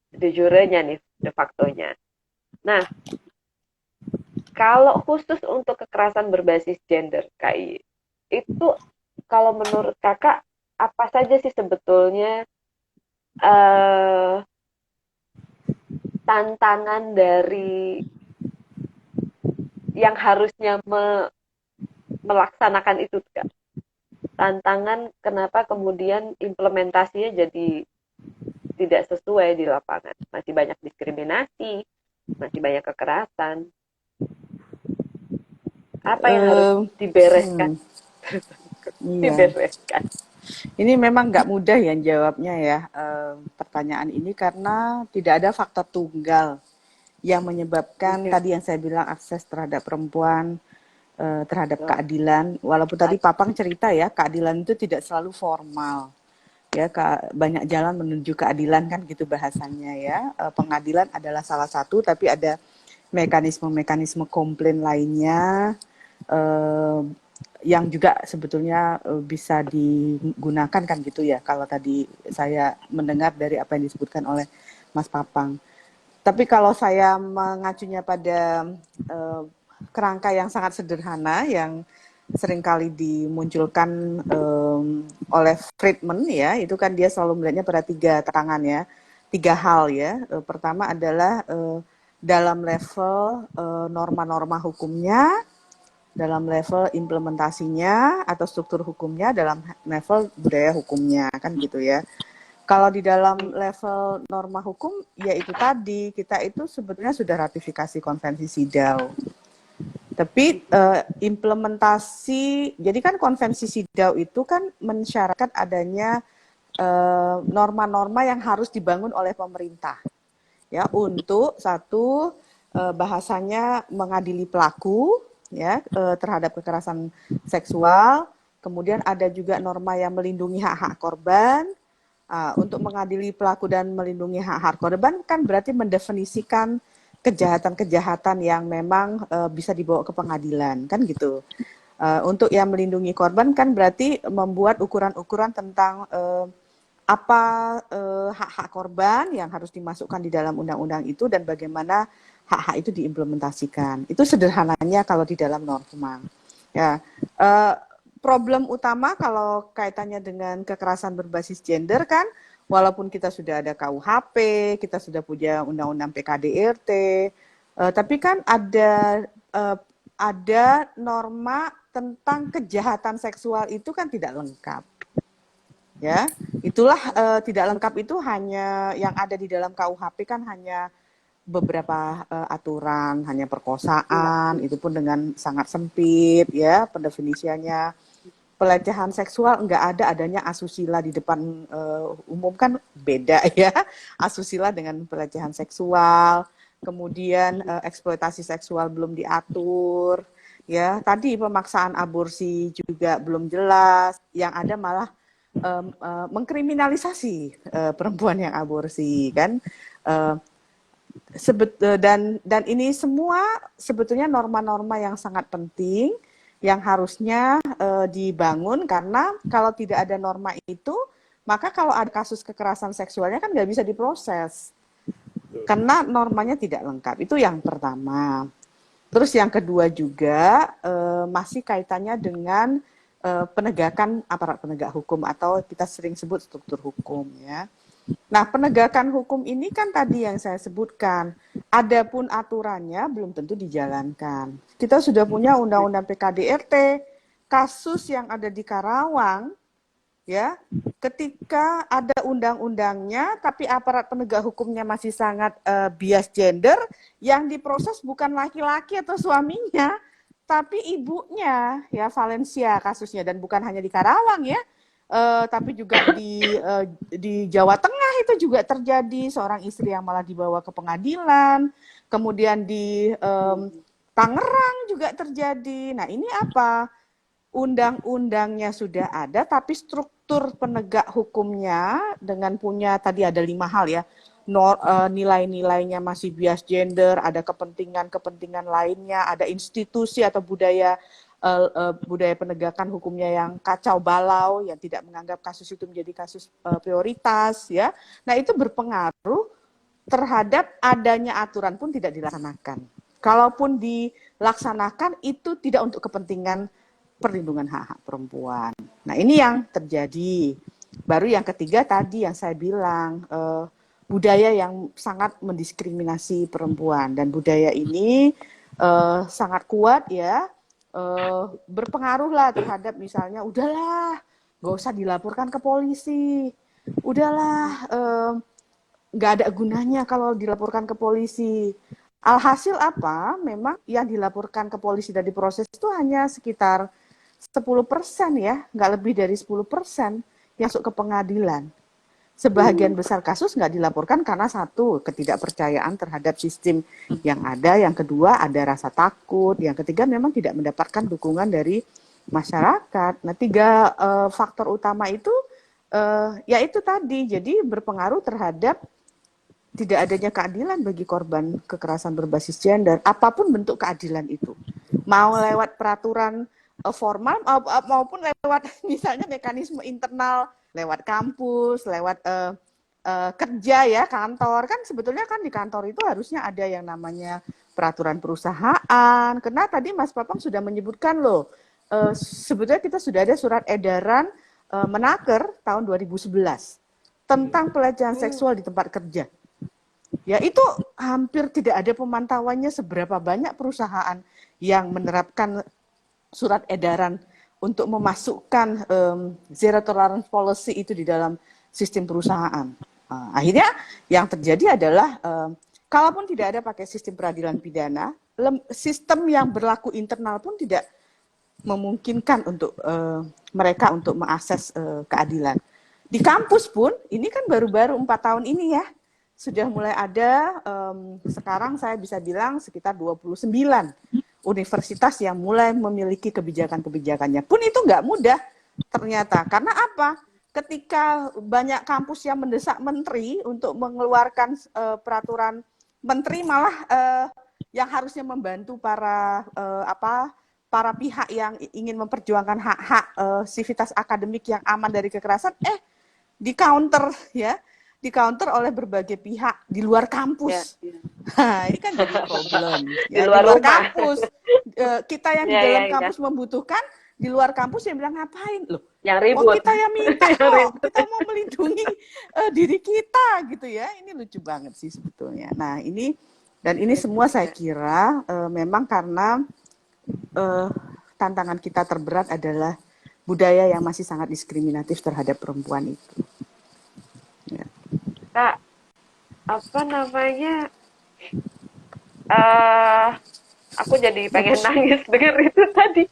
de jure-nya nih, de facto-nya. Nah, kalau khusus untuk kekerasan berbasis gender, KI, itu kalau menurut kakak, apa saja sih sebetulnya eh, tantangan dari yang harusnya melaksanakan itu, Kak? Tantangan kenapa kemudian implementasinya jadi tidak sesuai di lapangan. Masih banyak diskriminasi, masih banyak kekerasan. Apa yang harus Eh, dibereskan? iya. Dibereskan. Ini memang nggak mudah ya jawabnya ya, pertanyaan ini karena tidak ada faktor tunggal yang menyebabkan tadi yang saya bilang akses terhadap perempuan, terhadap keadilan. Walaupun tadi Papang cerita ya, keadilan itu tidak selalu formal. Ya, banyak jalan menuju keadilan kan gitu bahasanya ya. Pengadilan adalah salah satu, tapi ada mekanisme-mekanisme komplain lainnya yang juga sebetulnya bisa digunakan kan gitu ya, kalau tadi saya mendengar dari apa yang disebutkan oleh Mas Papang. Tapi kalau saya mengacunya pada kerangka yang sangat sederhana yang seringkali dimunculkan oleh Friedman ya, itu kan dia selalu melihatnya pada 3 terangan ya, 3 hal ya. Pertama adalah dalam level norma-norma hukumnya, dalam level implementasinya atau struktur hukumnya, dalam level budaya hukumnya kan gitu ya. Kalau di dalam level norma hukum, ya itu tadi, kita itu sebetulnya sudah ratifikasi konvensi CEDAW. Tapi implementasi, jadi kan konvensi CEDAW itu kan mensyaratkan adanya norma-norma yang harus dibangun oleh pemerintah. Ya, untuk satu, bahasanya mengadili pelaku, ya, terhadap kekerasan seksual. Kemudian ada juga norma yang melindungi hak-hak korban. Untuk mengadili pelaku dan melindungi hak-hak korban kan berarti mendefinisikan kejahatan-kejahatan yang memang bisa dibawa ke pengadilan kan gitu. Untuk yang melindungi korban kan berarti membuat ukuran-ukuran tentang apa hak-hak korban yang harus dimasukkan di dalam undang-undang itu dan bagaimana hak-hak itu diimplementasikan. Itu sederhananya kalau di dalam norma. Ya, problem utama kalau kaitannya dengan kekerasan berbasis gender kan, walaupun kita sudah ada KUHP, kita sudah punya undang-undang PKDRT, tapi kan ada norma tentang kejahatan seksual itu kan tidak lengkap. Ya, itulah tidak lengkap itu hanya yang ada di dalam KUHP kan hanya beberapa aturan, hanya perkosaan, itu pun dengan sangat sempit ya pendefinisiannya. Pelecehan seksual enggak ada, adanya asusila di depan umum kan beda ya. Asusila dengan pelecehan seksual, kemudian eksploitasi seksual belum diatur, ya. Tadi pemaksaan aborsi juga belum jelas, yang ada malah mengkriminalisasi perempuan yang aborsi kan. Dan ini semua sebetulnya norma-norma yang sangat penting yang harusnya dibangun, karena kalau tidak ada norma itu, maka kalau ada kasus kekerasan seksualnya kan nggak bisa diproses karena normanya tidak lengkap. Itu yang pertama. Terus yang kedua juga masih kaitannya dengan penegakan aparat penegak hukum atau kita sering sebut struktur hukum ya. Nah, penegakan hukum ini kan tadi yang saya sebutkan, adapun aturannya belum tentu dijalankan. Kita sudah punya undang-undang PKDRT, kasus yang ada di Karawang, ya, ketika ada undang-undangnya, tapi aparat penegak hukumnya masih sangat bias gender, yang diproses bukan laki-laki atau suaminya, tapi ibunya, ya, Valencia kasusnya, dan bukan hanya di Karawang ya. Tapi juga di Jawa Tengah itu juga terjadi, seorang istri yang malah dibawa ke pengadilan, kemudian di Tangerang juga terjadi. Nah ini apa? Undang-undangnya sudah ada, tapi struktur penegak hukumnya dengan punya tadi ada 5 hal ya, nilai-nilainya masih bias gender, ada kepentingan-kepentingan lainnya, ada institusi atau budaya budaya penegakan hukumnya yang kacau balau, yang tidak menganggap kasus itu menjadi kasus prioritas, ya. Nah, itu berpengaruh terhadap adanya aturan pun tidak dilaksanakan. Kalaupun dilaksanakan, itu tidak untuk kepentingan perlindungan hak-hak perempuan. Nah, ini yang terjadi. Baru yang ketiga tadi yang saya bilang, budaya yang sangat mendiskriminasi perempuan. Dan budaya ini sangat kuat ya, berpengaruh lah terhadap misalnya, udahlah, nggak usah dilaporkan ke polisi, udahlah, nggak ada gunanya kalau dilaporkan ke polisi. Alhasil apa? Memang yang dilaporkan ke polisi dan diproses itu hanya sekitar 10% ya, nggak lebih dari 10% yang masuk ke pengadilan. Sebagian besar kasus nggak dilaporkan karena satu, ketidakpercayaan terhadap sistem yang ada, yang kedua ada rasa takut, yang ketiga memang tidak mendapatkan dukungan dari masyarakat. Nah, tiga faktor utama itu ya itu tadi, jadi berpengaruh terhadap tidak adanya keadilan bagi korban kekerasan berbasis gender, apapun bentuk keadilan itu. Mau lewat peraturan formal maupun lewat misalnya mekanisme internal, lewat kampus, lewat kerja ya, kantor. Kan sebetulnya kan di kantor itu harusnya ada yang namanya peraturan perusahaan. Karena tadi Mas Papang sudah menyebutkan loh, sebetulnya kita sudah ada surat edaran Menaker tahun 2011 tentang pelecehan seksual di tempat kerja. Ya, itu hampir tidak ada pemantauannya seberapa banyak perusahaan yang menerapkan surat edaran untuk memasukkan zero tolerance policy itu di dalam sistem perusahaan. Akhirnya yang terjadi adalah kalaupun tidak ada pakai sistem peradilan pidana, sistem yang berlaku internal pun tidak memungkinkan untuk mereka untuk mengakses keadilan. Di kampus pun, ini kan baru-baru 4 tahun ini ya, sudah mulai ada, sekarang saya bisa bilang sekitar 29 universitas yang mulai memiliki kebijakan-kebijakannya. Pun itu nggak mudah ternyata. Karena apa? Ketika banyak kampus yang mendesak menteri untuk mengeluarkan peraturan, menteri malah yang harusnya membantu para pihak yang ingin memperjuangkan hak-hak sivitas akademik yang aman dari kekerasan, di counter ya, di counter oleh berbagai pihak di luar kampus. Ya. Nah, ini kan jadi problem. Di luar kampus, kita yang di dalam kampus membutuhkan, di luar kampus yang bilang ngapain loh? Yang ribut. Kita yang minta kok, kita mau melindungi diri kita gitu ya. Ini lucu banget sih sebetulnya. Nah, ini semua saya kira memang karena tantangan kita terberat adalah budaya yang masih sangat diskriminatif terhadap perempuan itu. Ya. Kak, apa namanya? Aku jadi pengen nangis dengar itu tadi.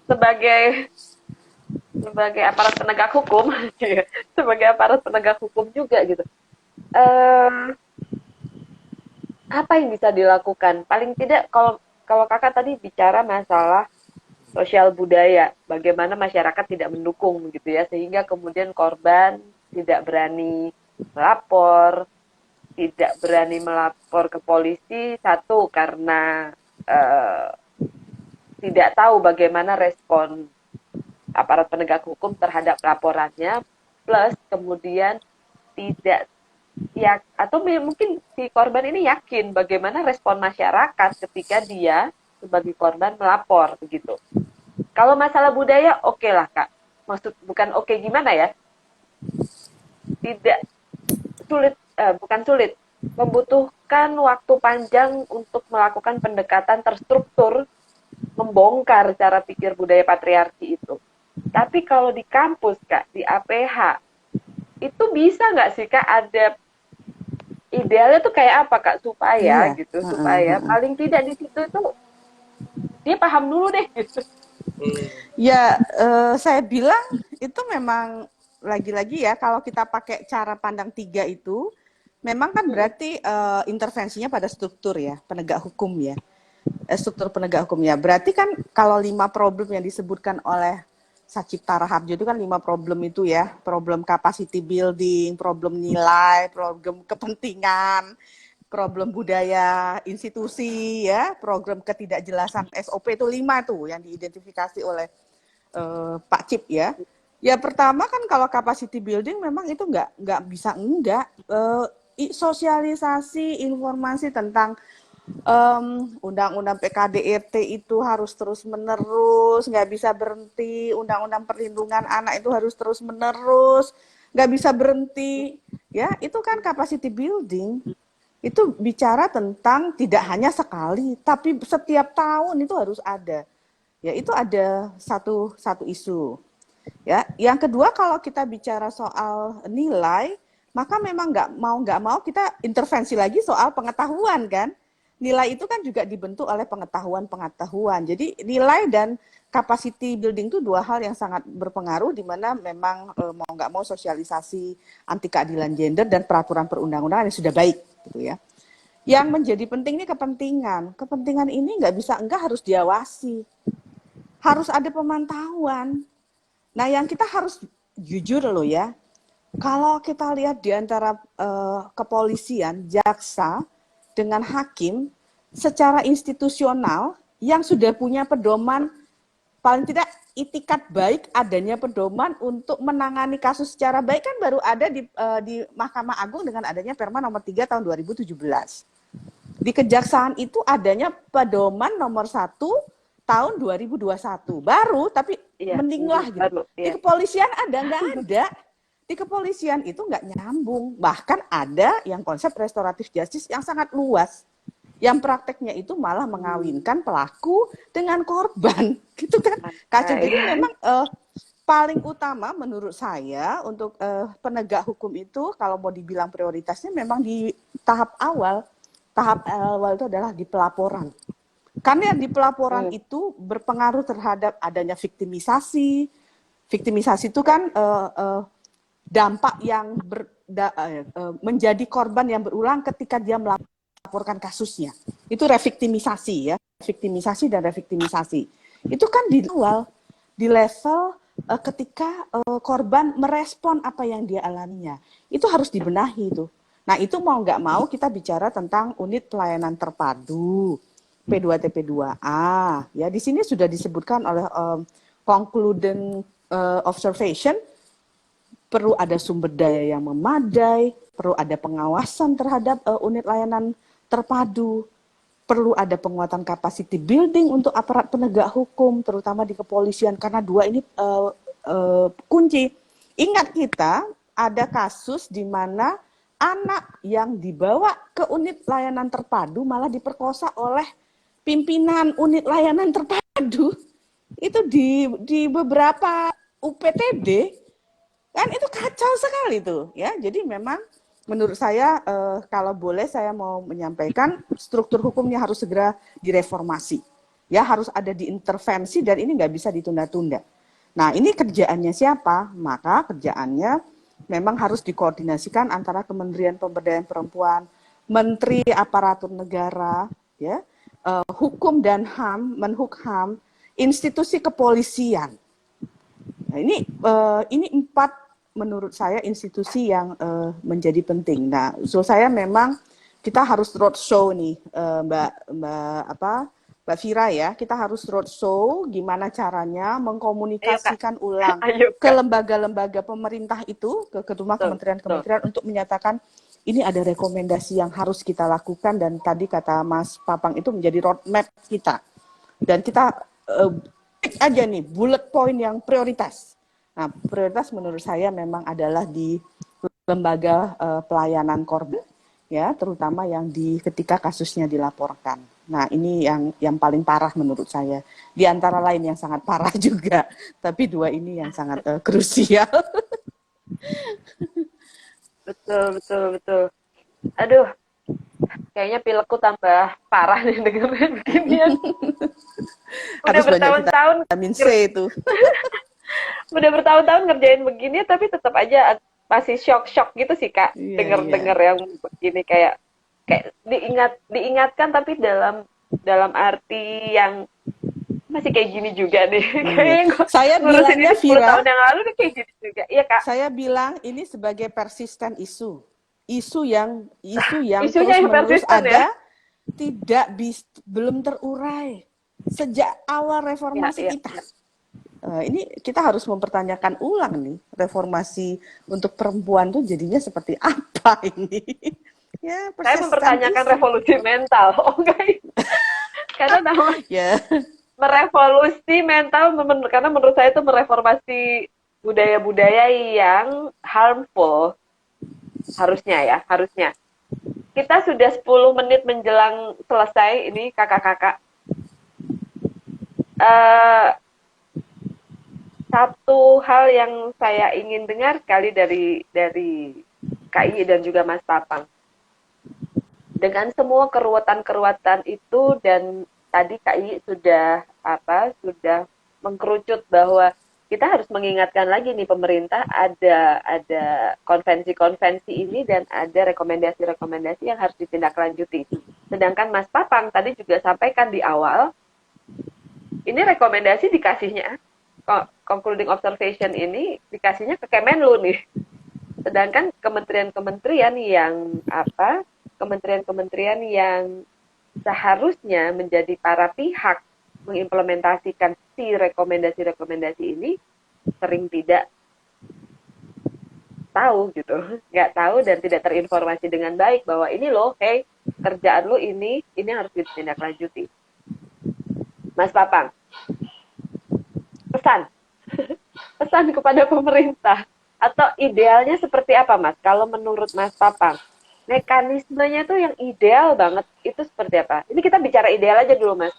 Sebagai aparat penegak hukum, sebagai aparat penegak hukum juga gitu. Apa yang bisa dilakukan? Paling tidak kalau kakak tadi bicara masalah sosial budaya, bagaimana masyarakat tidak mendukung gitu ya, sehingga kemudian korban tidak berani melapor, tidak berani melapor ke polisi, satu karena tidak tahu bagaimana respon aparat penegak hukum terhadap laporannya, plus kemudian tidak ya, atau mungkin si korban ini yakin bagaimana respon masyarakat ketika dia sebagai korban melapor begitu. Kalau masalah budaya, oke lah Kak. Bukan oke gimana ya? Tidak sulit, bukan sulit. Membutuhkan waktu panjang untuk melakukan pendekatan terstruktur, membongkar cara pikir budaya patriarki itu. Tapi kalau di kampus Kak, di APH, itu bisa nggak sih Kak ada idealnya tuh kayak apa Kak supaya gitu, supaya paling tidak di situ itu dia paham dulu deh gitu. Ya, saya bilang itu memang lagi-lagi ya, kalau kita pakai cara pandang 3 itu, memang kan berarti intervensinya pada struktur ya, penegak hukum ya, struktur penegak hukum ya. Berarti kan kalau 5 problem yang disebutkan oleh Sacipta Raharjo itu kan 5 problem itu ya, problem capacity building, problem nilai, problem kepentingan, problem budaya institusi ya, program ketidakjelasan SOP itu 5 tuh yang diidentifikasi oleh Pak Cip ya. Ya pertama kan kalau capacity building memang itu nggak bisa enggak. Sosialisasi informasi tentang undang-undang PKDRT itu harus terus menerus, nggak bisa berhenti. Undang-undang perlindungan anak itu harus terus menerus, nggak bisa berhenti. Ya itu kan capacity building. Itu bicara tentang tidak hanya sekali, tapi setiap tahun itu harus ada. Ya itu ada satu isu. Ya, yang kedua kalau kita bicara soal nilai, maka memang nggak mau kita intervensi lagi soal pengetahuan kan. Nilai itu kan juga dibentuk oleh pengetahuan. Jadi nilai dan capacity building itu dua hal yang sangat berpengaruh di mana memang mau nggak mau sosialisasi anti keadilan gender dan peraturan perundang-undangan yang sudah baik gitu ya. Yang menjadi penting ini kepentingan. Kepentingan ini nggak bisa enggak harus diawasi. Harus ada pemantauan. Nah, yang kita harus jujur loh ya, kalau kita lihat di antara kepolisian, jaksa, dengan hakim, secara institusional, yang sudah punya pedoman, paling tidak itikat baik adanya pedoman untuk menangani kasus secara baik kan baru ada di Mahkamah Agung dengan adanya Perma nomor 3 tahun 2017. Di Kejaksaan itu adanya pedoman nomor 1 tahun 2021. Baru, tapi mending lah gitu. Baru, Di kepolisian ada, nggak ada. Di kepolisian itu nggak nyambung. Bahkan ada yang konsep restoratif justice yang sangat luas. Yang prakteknya itu malah mengawinkan pelaku dengan korban. Gitu kan. Kacau. Jadi memang paling utama menurut saya untuk penegak hukum itu kalau mau dibilang prioritasnya memang di tahap awal. Tahap awal itu adalah di pelaporan. Karena di pelaporan itu berpengaruh terhadap adanya viktimisasi. Viktimisasi itu kan dampak yang menjadi korban yang berulang ketika dia melaporkan kasusnya. Itu reviktimisasi ya. Viktimisasi dan reviktimisasi. Itu kan di awal, di level ketika korban merespon apa yang dia alaminya. Itu harus dibenahi itu. Nah itu mau nggak mau kita bicara tentang unit pelayanan terpadu. P2TP2A ya di sini sudah disebutkan oleh concluding observation perlu ada sumber daya yang memadai, perlu ada pengawasan terhadap unit layanan terpadu, perlu ada penguatan capacity building untuk aparat penegak hukum terutama di kepolisian karena dua ini kunci. Ingat kita ada kasus di mana anak yang dibawa ke unit layanan terpadu malah diperkosa oleh pimpinan unit layanan terpadu itu di beberapa UPTD kan itu kacau sekali tuh ya. Jadi memang menurut saya kalau boleh saya mau menyampaikan struktur hukumnya harus segera direformasi ya, harus ada diintervensi dan ini nggak bisa ditunda-tunda. Nah ini kerjaannya siapa? Maka kerjaannya memang harus dikoordinasikan antara Kementerian Pemberdayaan Perempuan, Menteri Aparatur Negara, ya, Hukum dan HAM, Menhukham, institusi kepolisian. Nah, ini 4 menurut saya institusi yang menjadi penting. Nah, usul saya memang kita harus roadshow nih, Mbak Fira ya, kita harus roadshow gimana caranya mengkomunikasikan ulang ke lembaga-lembaga pemerintah itu, ke kementerian-kementerian untuk menyatakan ini ada rekomendasi yang harus kita lakukan dan tadi kata Mas Papang itu menjadi roadmap kita. Dan kita pick aja nih bullet point yang prioritas. Nah, prioritas menurut saya memang adalah di lembaga pelayanan korban ya, terutama yang ketika kasusnya dilaporkan. Nah, ini yang paling parah menurut saya. Di antara lain yang sangat parah juga, tapi 2 ini yang sangat krusial. Betul. Aduh, kayaknya pilekku tambah parah nih dengerin beginian. Udah bertahun-tahun vitamin C itu. Udah bertahun-tahun ngerjain begini tapi tetap aja masih shock gitu sih Kak. Denger yang begini kayak diingatkan tapi dalam arti yang masih kayak gini juga deh. Saya bilangnya 10 tahun yang lalu kayak gini juga. Iya Kak. Saya bilang ini sebagai persisten isu. isu yang Isunya yang terus-menerus persisten ya. ada belum terurai sejak awal reformasi Ya. kita. Ini kita harus mempertanyakan ulang nih, reformasi untuk perempuan tuh jadinya seperti apa ini? Ya, Saya persiskan mempertanyakan isu. revolusi mental. Oh enggak. Karena Ya, merevolusi mental karena menurut saya itu mereformasi budaya-budaya yang harmful. Harusnya. Kita sudah 10 menit menjelang selesai ini kakak-kakak. Eh, Satu hal yang saya ingin dengar sekali dari KI dan juga Mas Papang. Dengan semua keruwetan-keruwetan itu dan tadi KI sudah mengkerucut bahwa kita harus mengingatkan lagi nih pemerintah ada konvensi-konvensi ini dan ada rekomendasi-rekomendasi yang harus ditindaklanjuti. Sedangkan Mas Papang tadi juga sampaikan di awal, ini rekomendasi dikasihnya concluding observation ini dikasihnya ke Kemenlu nih. Sedangkan kementerian-kementerian yang seharusnya menjadi para pihak mengimplementasikan si rekomendasi-rekomendasi ini sering tidak tahu gitu, nggak tahu dan tidak terinformasi dengan baik bahwa ini loh, hey, kerjaan lo ini harus ditindaklanjuti. Mas Papang, pesan kepada pemerintah atau idealnya seperti apa, Mas? Kalau menurut Mas Papang, mekanismenya tuh yang ideal banget itu seperti apa? Ini kita bicara ideal aja dulu, Mas.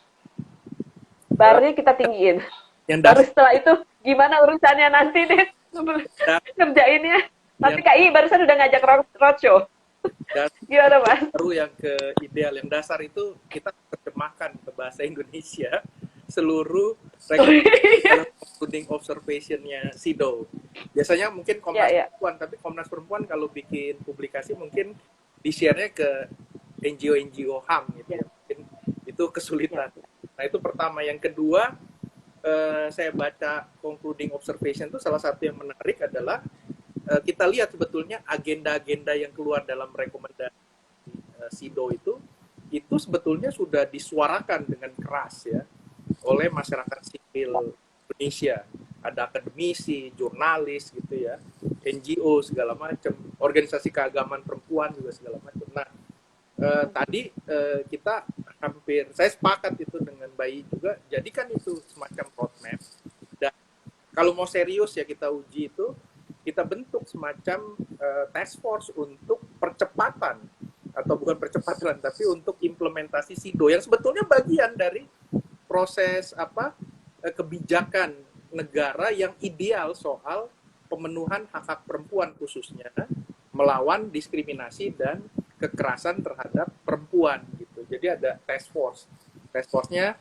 Barunya kita tinggiin. Baru setelah itu gimana urusannya nanti deh ngerjainnya. Tapi KI barusan udah ngajak roadshow. Gimana, Mas? Baru yang ke ideal, yang dasar itu kita terjemahkan ke bahasa Indonesia seluruh concluding observation-nya SIDO. Biasanya mungkin Komnas Perempuan, tapi Komnas Perempuan kalau bikin publikasi mungkin di-share-nya ke NGO-NGO HAM gitu ya. Mungkin itu kesulitan. Nah, itu pertama. Yang kedua, saya baca concluding observation itu salah satu yang menarik adalah kita lihat sebetulnya agenda-agenda yang keluar dalam rekomendasi SIDO itu sebetulnya sudah disuarakan dengan keras ya oleh masyarakat sipil Indonesia. Ada akademisi, jurnalis gitu ya, NGO segala macam, organisasi keagamaan perempuan juga segala macam. Nah, tadi saya sepakat itu dengan Bayi juga, jadikan itu semacam roadmap. Dan kalau mau serius ya kita uji itu, kita bentuk semacam task force untuk percepatan, atau bukan percepatan, tapi untuk implementasi SIDO yang sebetulnya bagian dari proses kebijakan negara yang ideal soal pemenuhan hak-hak perempuan khususnya melawan diskriminasi dan kekerasan terhadap perempuan gitu. Jadi ada task force. Task force-nya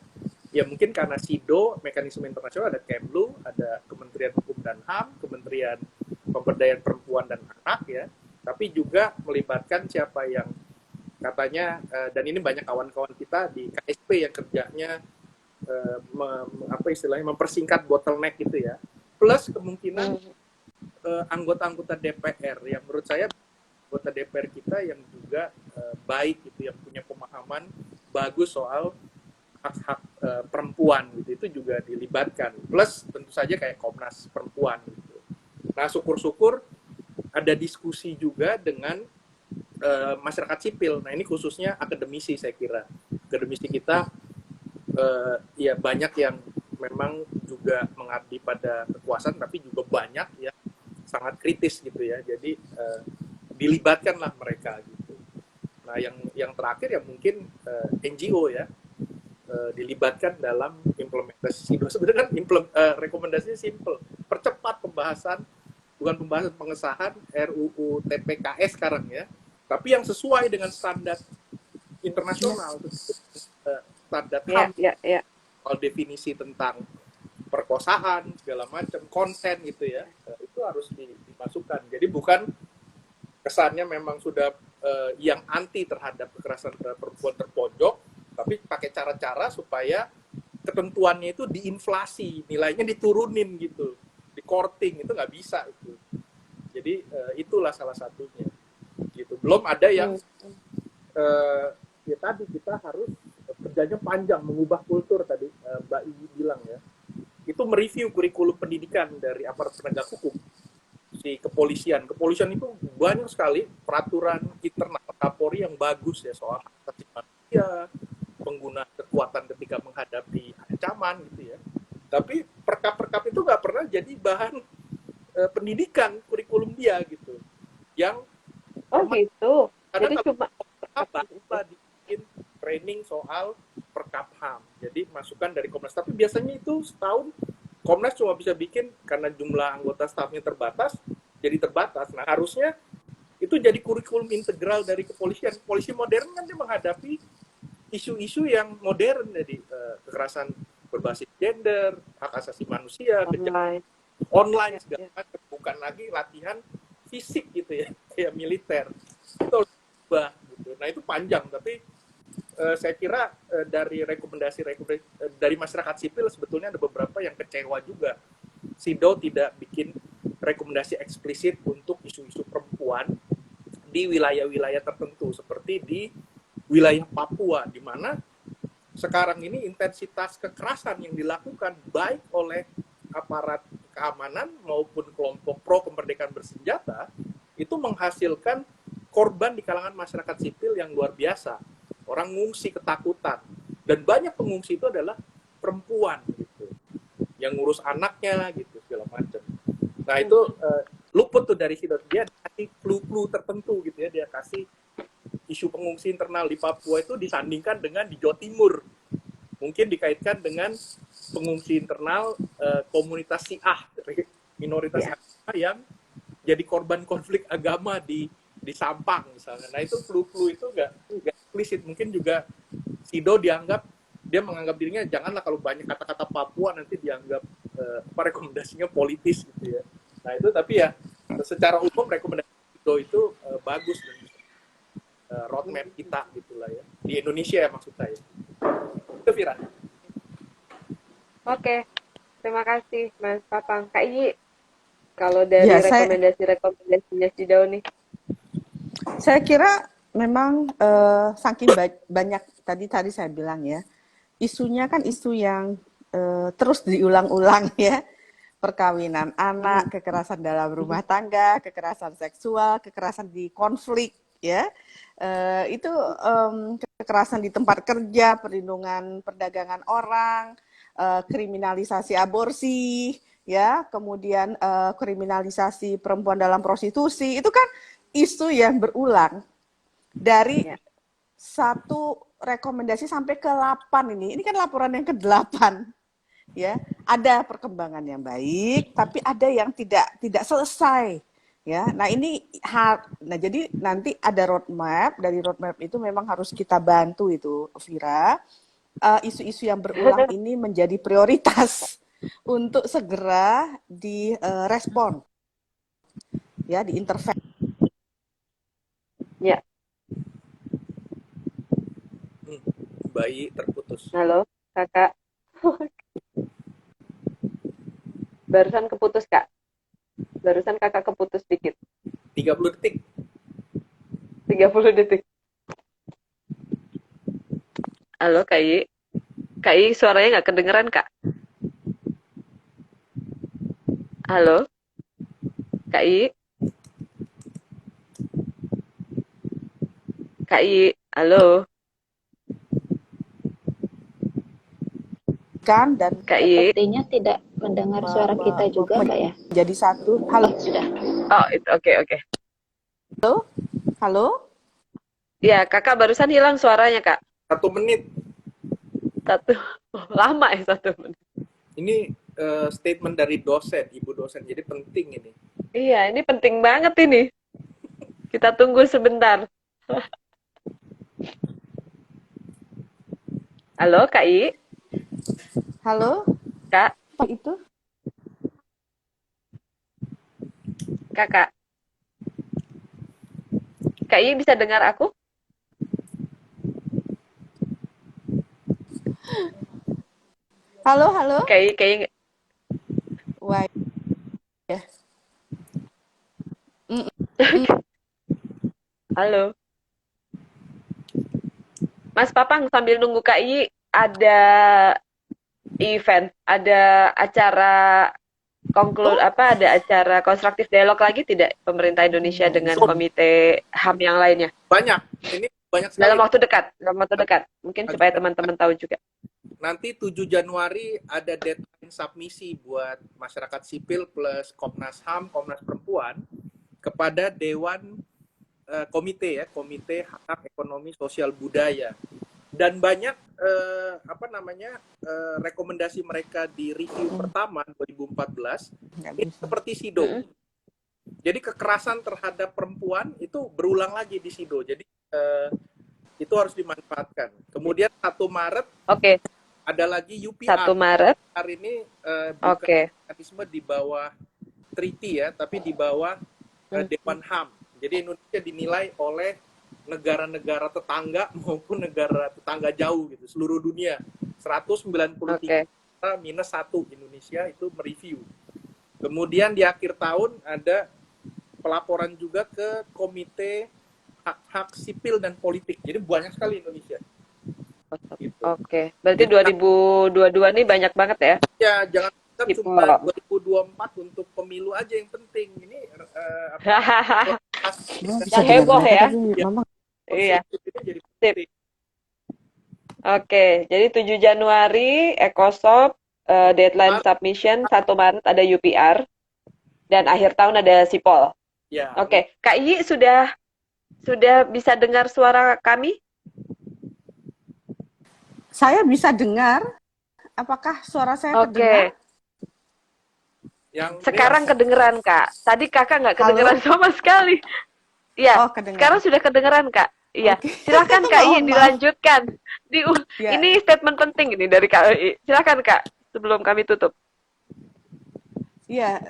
ya mungkin karena SIDO, mekanisme internasional, ada Kemlu, ada Kementerian Hukum dan HAM, Kementerian Pemberdayaan Perempuan dan Anak ya. Tapi juga melibatkan siapa yang katanya dan ini banyak kawan-kawan kita di KSP yang kerjanya mempersingkat bottleneck gitu ya, plus kemungkinan anggota-anggota DPR yang menurut saya anggota DPR kita yang juga baik gitu, yang punya pemahaman bagus soal hak-hak perempuan gitu, itu juga dilibatkan, plus tentu saja kayak Komnas Perempuan gitu. Nah, syukur-syukur ada diskusi juga dengan masyarakat sipil. Nah, ini khususnya akademisi, saya kira akademisi kita ya banyak yang memang juga mengabdi pada kekuasaan, tapi juga banyak yang sangat kritis gitu ya. Jadi dilibatkanlah mereka gitu. Nah, yang terakhir ya mungkin NGO ya dilibatkan dalam implementasi SIDO. Sebenarnya kan rekomendasinya simple, percepat pembahasan, bukan pembahasan pengesahan RUU TPKS sekarang ya, tapi yang sesuai dengan standar internasional, standar HAM, soal definisi tentang perkosaan segala macam, konsen gitu ya, itu harus dimasukkan. Jadi bukan kesannya memang sudah yang anti terhadap kekerasan terhadap perempuan terpojok, tapi pakai cara-cara supaya ketentuannya itu diinflasi, nilainya diturunin gitu, di courting, itu nggak bisa itu. Jadi itulah salah satunya. gitu. Belum ada yang Hmm. ya tadi kita harus kerjanya panjang mengubah kultur tadi Mbak Iwi bilang ya. Itu mereview kurikulum pendidikan dari aparat penegak hukum, si kepolisian. Kepolisian itu banyak sekali peraturan internal Kapolri yang bagus ya soal hak asasi manusia, penggunaan kekuatan ketika menghadapi ancaman gitu ya. Tapi perkap-perkap itu nggak pernah jadi bahan pendidikan kurikulum dia gitu. Yang Oh gitu. karena Jadi kalau cuma apa dibikin training soal perkap HAM. Jadi masukan dari Komnas. Tapi biasanya itu setahun Komnas cuma bisa bikin karena jumlah anggota stafnya terbatas, jadi terbatas. Nah harusnya itu jadi kurikulum integral dari kepolisian. Polisi modern kan dia menghadapi isu-isu yang modern, jadi kekerasan berbasis gender, hak asasi manusia, kejahatan online. online Ya, segala ya. macam, bukan lagi latihan fisik gitu ya, kayak militer. Itu harus berubah gitu. Nah itu panjang, tapi saya kira dari rekomendasi dari masyarakat sipil sebetulnya ada beberapa yang kecewa juga. SIDO tidak bikin rekomendasi eksplisit untuk isu-isu perempuan di wilayah-wilayah tertentu seperti di wilayah Papua, di mana sekarang ini intensitas kekerasan yang dilakukan baik oleh aparat keamanan maupun kelompok pro kemerdekaan bersenjata itu menghasilkan korban di kalangan masyarakat sipil yang luar biasa. Orang ngungsi ketakutan, dan banyak pengungsi itu adalah perempuan gitu, yang ngurus anaknya gitu segala macam. Nah itu luput tuh dari situ, dia kasih clue-clue tertentu gitu ya, dia kasih isu pengungsi internal di Papua itu disandingkan dengan di Jawa Timur, mungkin dikaitkan dengan pengungsi internal komunitas Syiah, minoritas agama yang jadi korban konflik agama di Sampang misalnya. Nah itu clue-clue itu nggak eksplisit. Mungkin juga SIDO dia menganggap dirinya janganlah kalau banyak kata-kata Papua nanti dianggap rekomendasinya politis gitu ya. Nah itu tapi ya secara umum rekomendasi SIDO itu bagus dan roadmap kita gitulah ya, di Indonesia ya maksud saya. Itu Vira. Oke. Terima kasih Mas Papang. Kak Iyi, kalau dari Ya, rekomendasinya Sidau nih. saya kira memang saking banyak tadi saya bilang ya, isunya kan isu yang terus diulang-ulang ya. Perkawinan anak, kekerasan dalam rumah tangga, kekerasan seksual, kekerasan di konflik ya. Itu kekerasan di tempat kerja, perlindungan perdagangan orang, kriminalisasi aborsi, ya, kemudian kriminalisasi perempuan dalam prostitusi. Itu kan isu yang berulang dari Ya. satu rekomendasi sampai ke 8 ini. Ini kan laporan yang ke-8. Ya, ada perkembangan yang baik, tapi ada yang tidak selesai. Ya, nah ini nah jadi nanti ada roadmap, dari roadmap itu memang harus kita bantu itu, Vira, isu-isu yang berulang ini menjadi prioritas untuk segera direspon, ya, diintervensi. Ya. Bayi terputus. Halo, Kakak. Barusan keputus, Kak. Barusan Kakak keputus dikit. 30 detik. 30 detik. Halo, Kak Iyi. Kak Iyi, suaranya nggak kedengeran, Kak. Halo, Kak Iyi. Kak Iyi, halo. Dan Kak Iyi. Sepertinya tidak mendengar suara kita juga, Mbak ya. Jadi satu. Halo. Sudah. Oh, oke. Halo. Ya, Kakak barusan hilang suaranya, Kak. 1 menit. Lama ya 1 menit. Ini statement dari dosen, ibu dosen, jadi penting ini. Iya, ini penting banget ini. Kita tunggu sebentar. Halo, Kak Iyi. Halo. Kak. Apa itu? Kakak. Kak Iyi bisa dengar aku? Halo. Kak Iyi. Wah. Ya. Halo, Mas Papang, sambil nunggu Kak I, ada event, ada acara ada acara konstruktif dialog lagi tidak pemerintah Indonesia dengan Oh, komite HAM yang lainnya banyak. Ini banyak sekali. dalam waktu dekat, mungkin supaya teman-teman tahu juga. Nanti 7 Januari ada deadline submisi buat masyarakat sipil plus Komnas HAM, Komnas Perempuan kepada Dewan Komite Hak Ekonomi Sosial Budaya. Dan banyak rekomendasi mereka di review pertama 2014 ini seperti SIDO. Jadi kekerasan terhadap perempuan itu berulang lagi di SIDO. Jadi itu harus dimanfaatkan. Kemudian 1 Maret Oke, ada lagi 1 UPR. Maret. UPR ini Oke. mekanisme di bawah treaty ya, tapi di bawah Dewan HAM. Jadi Indonesia dinilai oleh negara-negara tetangga maupun negara tetangga jauh gitu, seluruh dunia. 193 minus 1 Indonesia itu mereview. Kemudian di akhir tahun ada pelaporan juga ke Komite Hak-Hak Sipil dan Politik. Jadi banyak sekali Indonesia. Gitu. Oke, berarti 2022 ini banyak banget ya? Ya, jangan kita cuma 2024 untuk pemilu aja yang penting. Ini yang heboh ya? Iya. Jadi Sip. Oke, jadi 7 Januari Ecosop, deadline submission 1 Maret ada UPR, dan akhir tahun ada Sipol. ya. Oke, Kak Yi sudah bisa dengar suara kami? Saya bisa dengar. Apakah suara saya Oke. terdengar? Yang Sekarang kedengeran, Kak. Tadi Kakak nggak kedengeran sama sekali. Iya, Oh, kedengeran. sekarang sudah kedengeran, Kak. Iya, Oke. silakan Kak Yi Oh, maaf. dilanjutkan. Ya. Ini statement penting ini dari Kak Yi. Silakan Kak, sebelum kami tutup. Iya,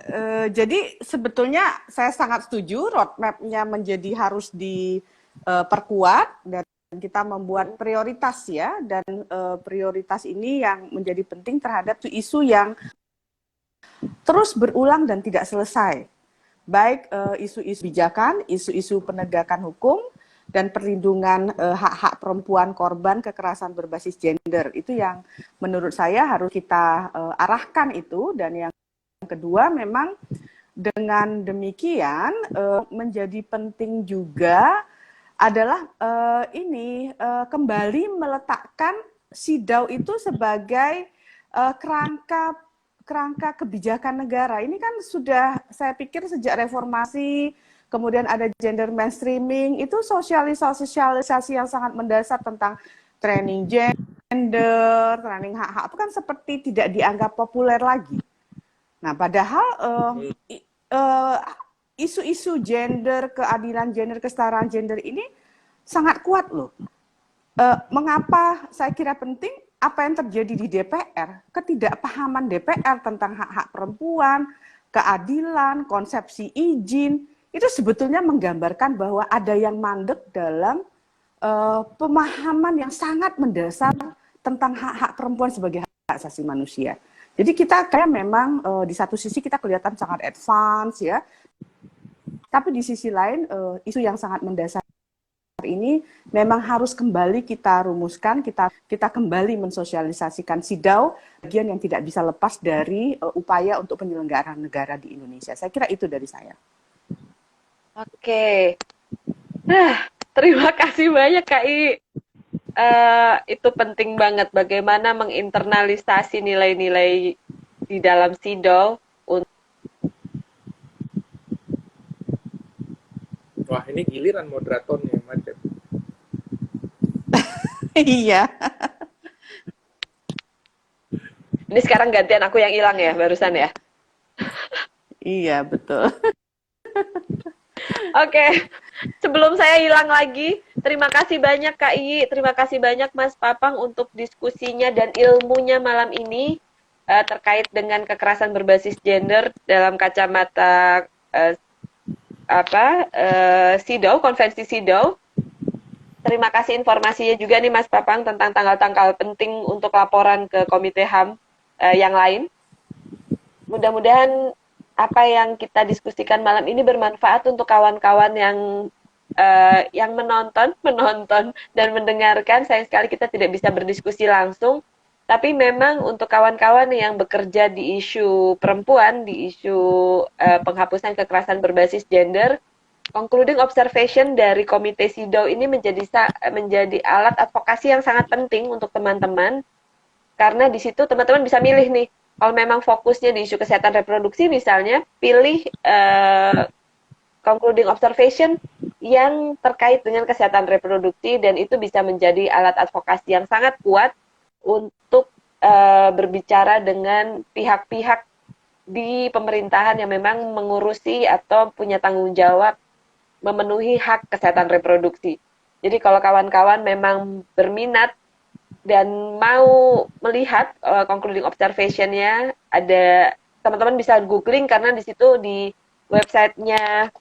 jadi sebetulnya saya sangat setuju roadmap-nya harus diperkuat dan kita membuat prioritas ya, dan prioritas ini yang menjadi penting terhadap isu yang terus berulang dan tidak selesai. Baik isu-isu kebijakan, isu-isu penegakan hukum, dan perlindungan hak-hak perempuan korban kekerasan berbasis gender. Itu yang menurut saya harus kita arahkan itu. Dan yang kedua, memang dengan demikian menjadi penting juga adalah kembali meletakkan SIDAW itu sebagai kerangka kebijakan negara. Ini kan sudah saya pikir sejak reformasi, kemudian ada gender mainstreaming, itu sosialisasi yang sangat mendasar tentang training gender, training hak-hak, itu kan seperti tidak dianggap populer lagi. Nah, padahal isu-isu gender, keadilan gender, kesetaraan gender ini sangat kuat loh. Mengapa saya kira penting? Apa yang terjadi di DPR, ketidakpahaman DPR tentang hak-hak perempuan, keadilan, konsepsi izin, itu sebetulnya menggambarkan bahwa ada yang mandek dalam pemahaman yang sangat mendasar tentang hak-hak perempuan sebagai hak asasi manusia. Jadi kita kayak memang di satu sisi kita kelihatan sangat advance ya, tapi di sisi lain isu yang sangat mendasar ini memang harus kembali kita rumuskan, kita kembali mensosialisasikan SIDAW, bagian yang tidak bisa lepas dari upaya untuk penyelenggaraan negara di Indonesia. Saya kira itu dari saya. Oke. Terima kasih banyak Kak I. Itu penting banget bagaimana menginternalisasi nilai-nilai di dalam SIDAW. Wah, ini giliran moderatornya yang macet. Iya. Ini sekarang gantian aku yang hilang ya, barusan ya. Iya, betul. Oke, sebelum saya hilang lagi, terima kasih banyak Kak I, terima kasih banyak Mas Papang untuk diskusinya dan ilmunya malam ini terkait dengan kekerasan berbasis gender dalam kacamata SIDAW, konvensi SIDAW. Terima kasih informasinya juga nih Mas Papang tentang tanggal-tanggal penting untuk laporan ke Komite HAM yang lain. Mudah-mudahan apa yang kita diskusikan malam ini bermanfaat untuk kawan-kawan yang yang menonton dan mendengarkan. Sayang sekali kita tidak bisa berdiskusi langsung. Tapi memang untuk kawan-kawan yang bekerja di isu perempuan, di isu penghapusan kekerasan berbasis gender, concluding observation dari Komite SIDO ini menjadi alat advokasi yang sangat penting untuk teman-teman, karena di situ teman-teman bisa milih nih, kalau memang fokusnya di isu kesehatan reproduksi misalnya, pilih concluding observation yang terkait dengan kesehatan reproduksi, dan itu bisa menjadi alat advokasi yang sangat kuat untuk berbicara dengan pihak-pihak di pemerintahan yang memang mengurusi atau punya tanggung jawab memenuhi hak kesehatan reproduksi. Jadi kalau kawan-kawan memang berminat dan mau melihat concluding observation-nya, ada teman-teman bisa googling karena di situ di websitenya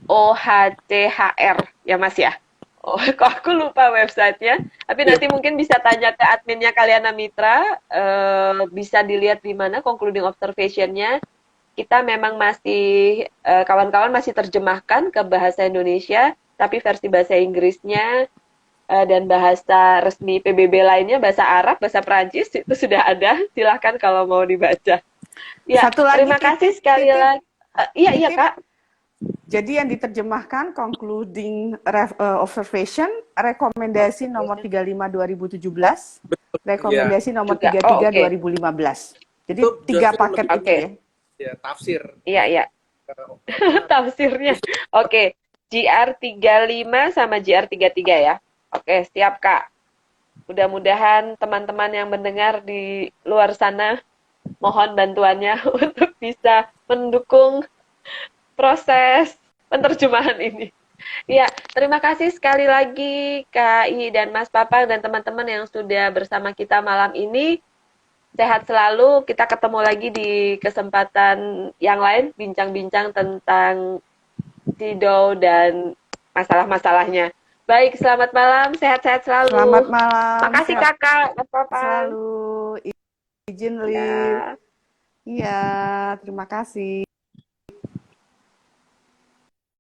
OHCHR ya Mas ya. Oh, kok aku lupa websitenya. Tapi nanti mungkin bisa tanya ke adminnya Kalyana Mitra, bisa dilihat di mana concluding observation-nya. Kita memang masih, kawan-kawan masih terjemahkan ke bahasa Indonesia, tapi versi bahasa Inggrisnya dan bahasa resmi PBB lainnya, bahasa Arab, bahasa Prancis, itu sudah ada. Silahkan kalau mau dibaca. Ya, Satu lagi, terima kasih sekali lagi. Iya, Kak. Jadi yang diterjemahkan concluding observation, rekomendasi nomor 35 2017, rekomendasi nomor 33 2015. Jadi 3 paket itu ya. Ya, tafsir. Iya. Tafsirnya. Oke, GR 35 sama GR 33 ya. Oke, siap Kak. Mudah-mudahan teman-teman yang mendengar di luar sana mohon bantuannya untuk bisa mendukung proses penerjemahan ini. Ya, terima kasih sekali lagi Kak I dan Mas Papa dan teman-teman yang sudah bersama kita malam ini. Sehat selalu, kita ketemu lagi di kesempatan yang lain, bincang-bincang tentang SIDO dan masalah-masalahnya. Baik, selamat malam, sehat-sehat selalu. Selamat malam. Makasih Kakak, Mas Papa. Selalu izin live. Iya, terima kasih.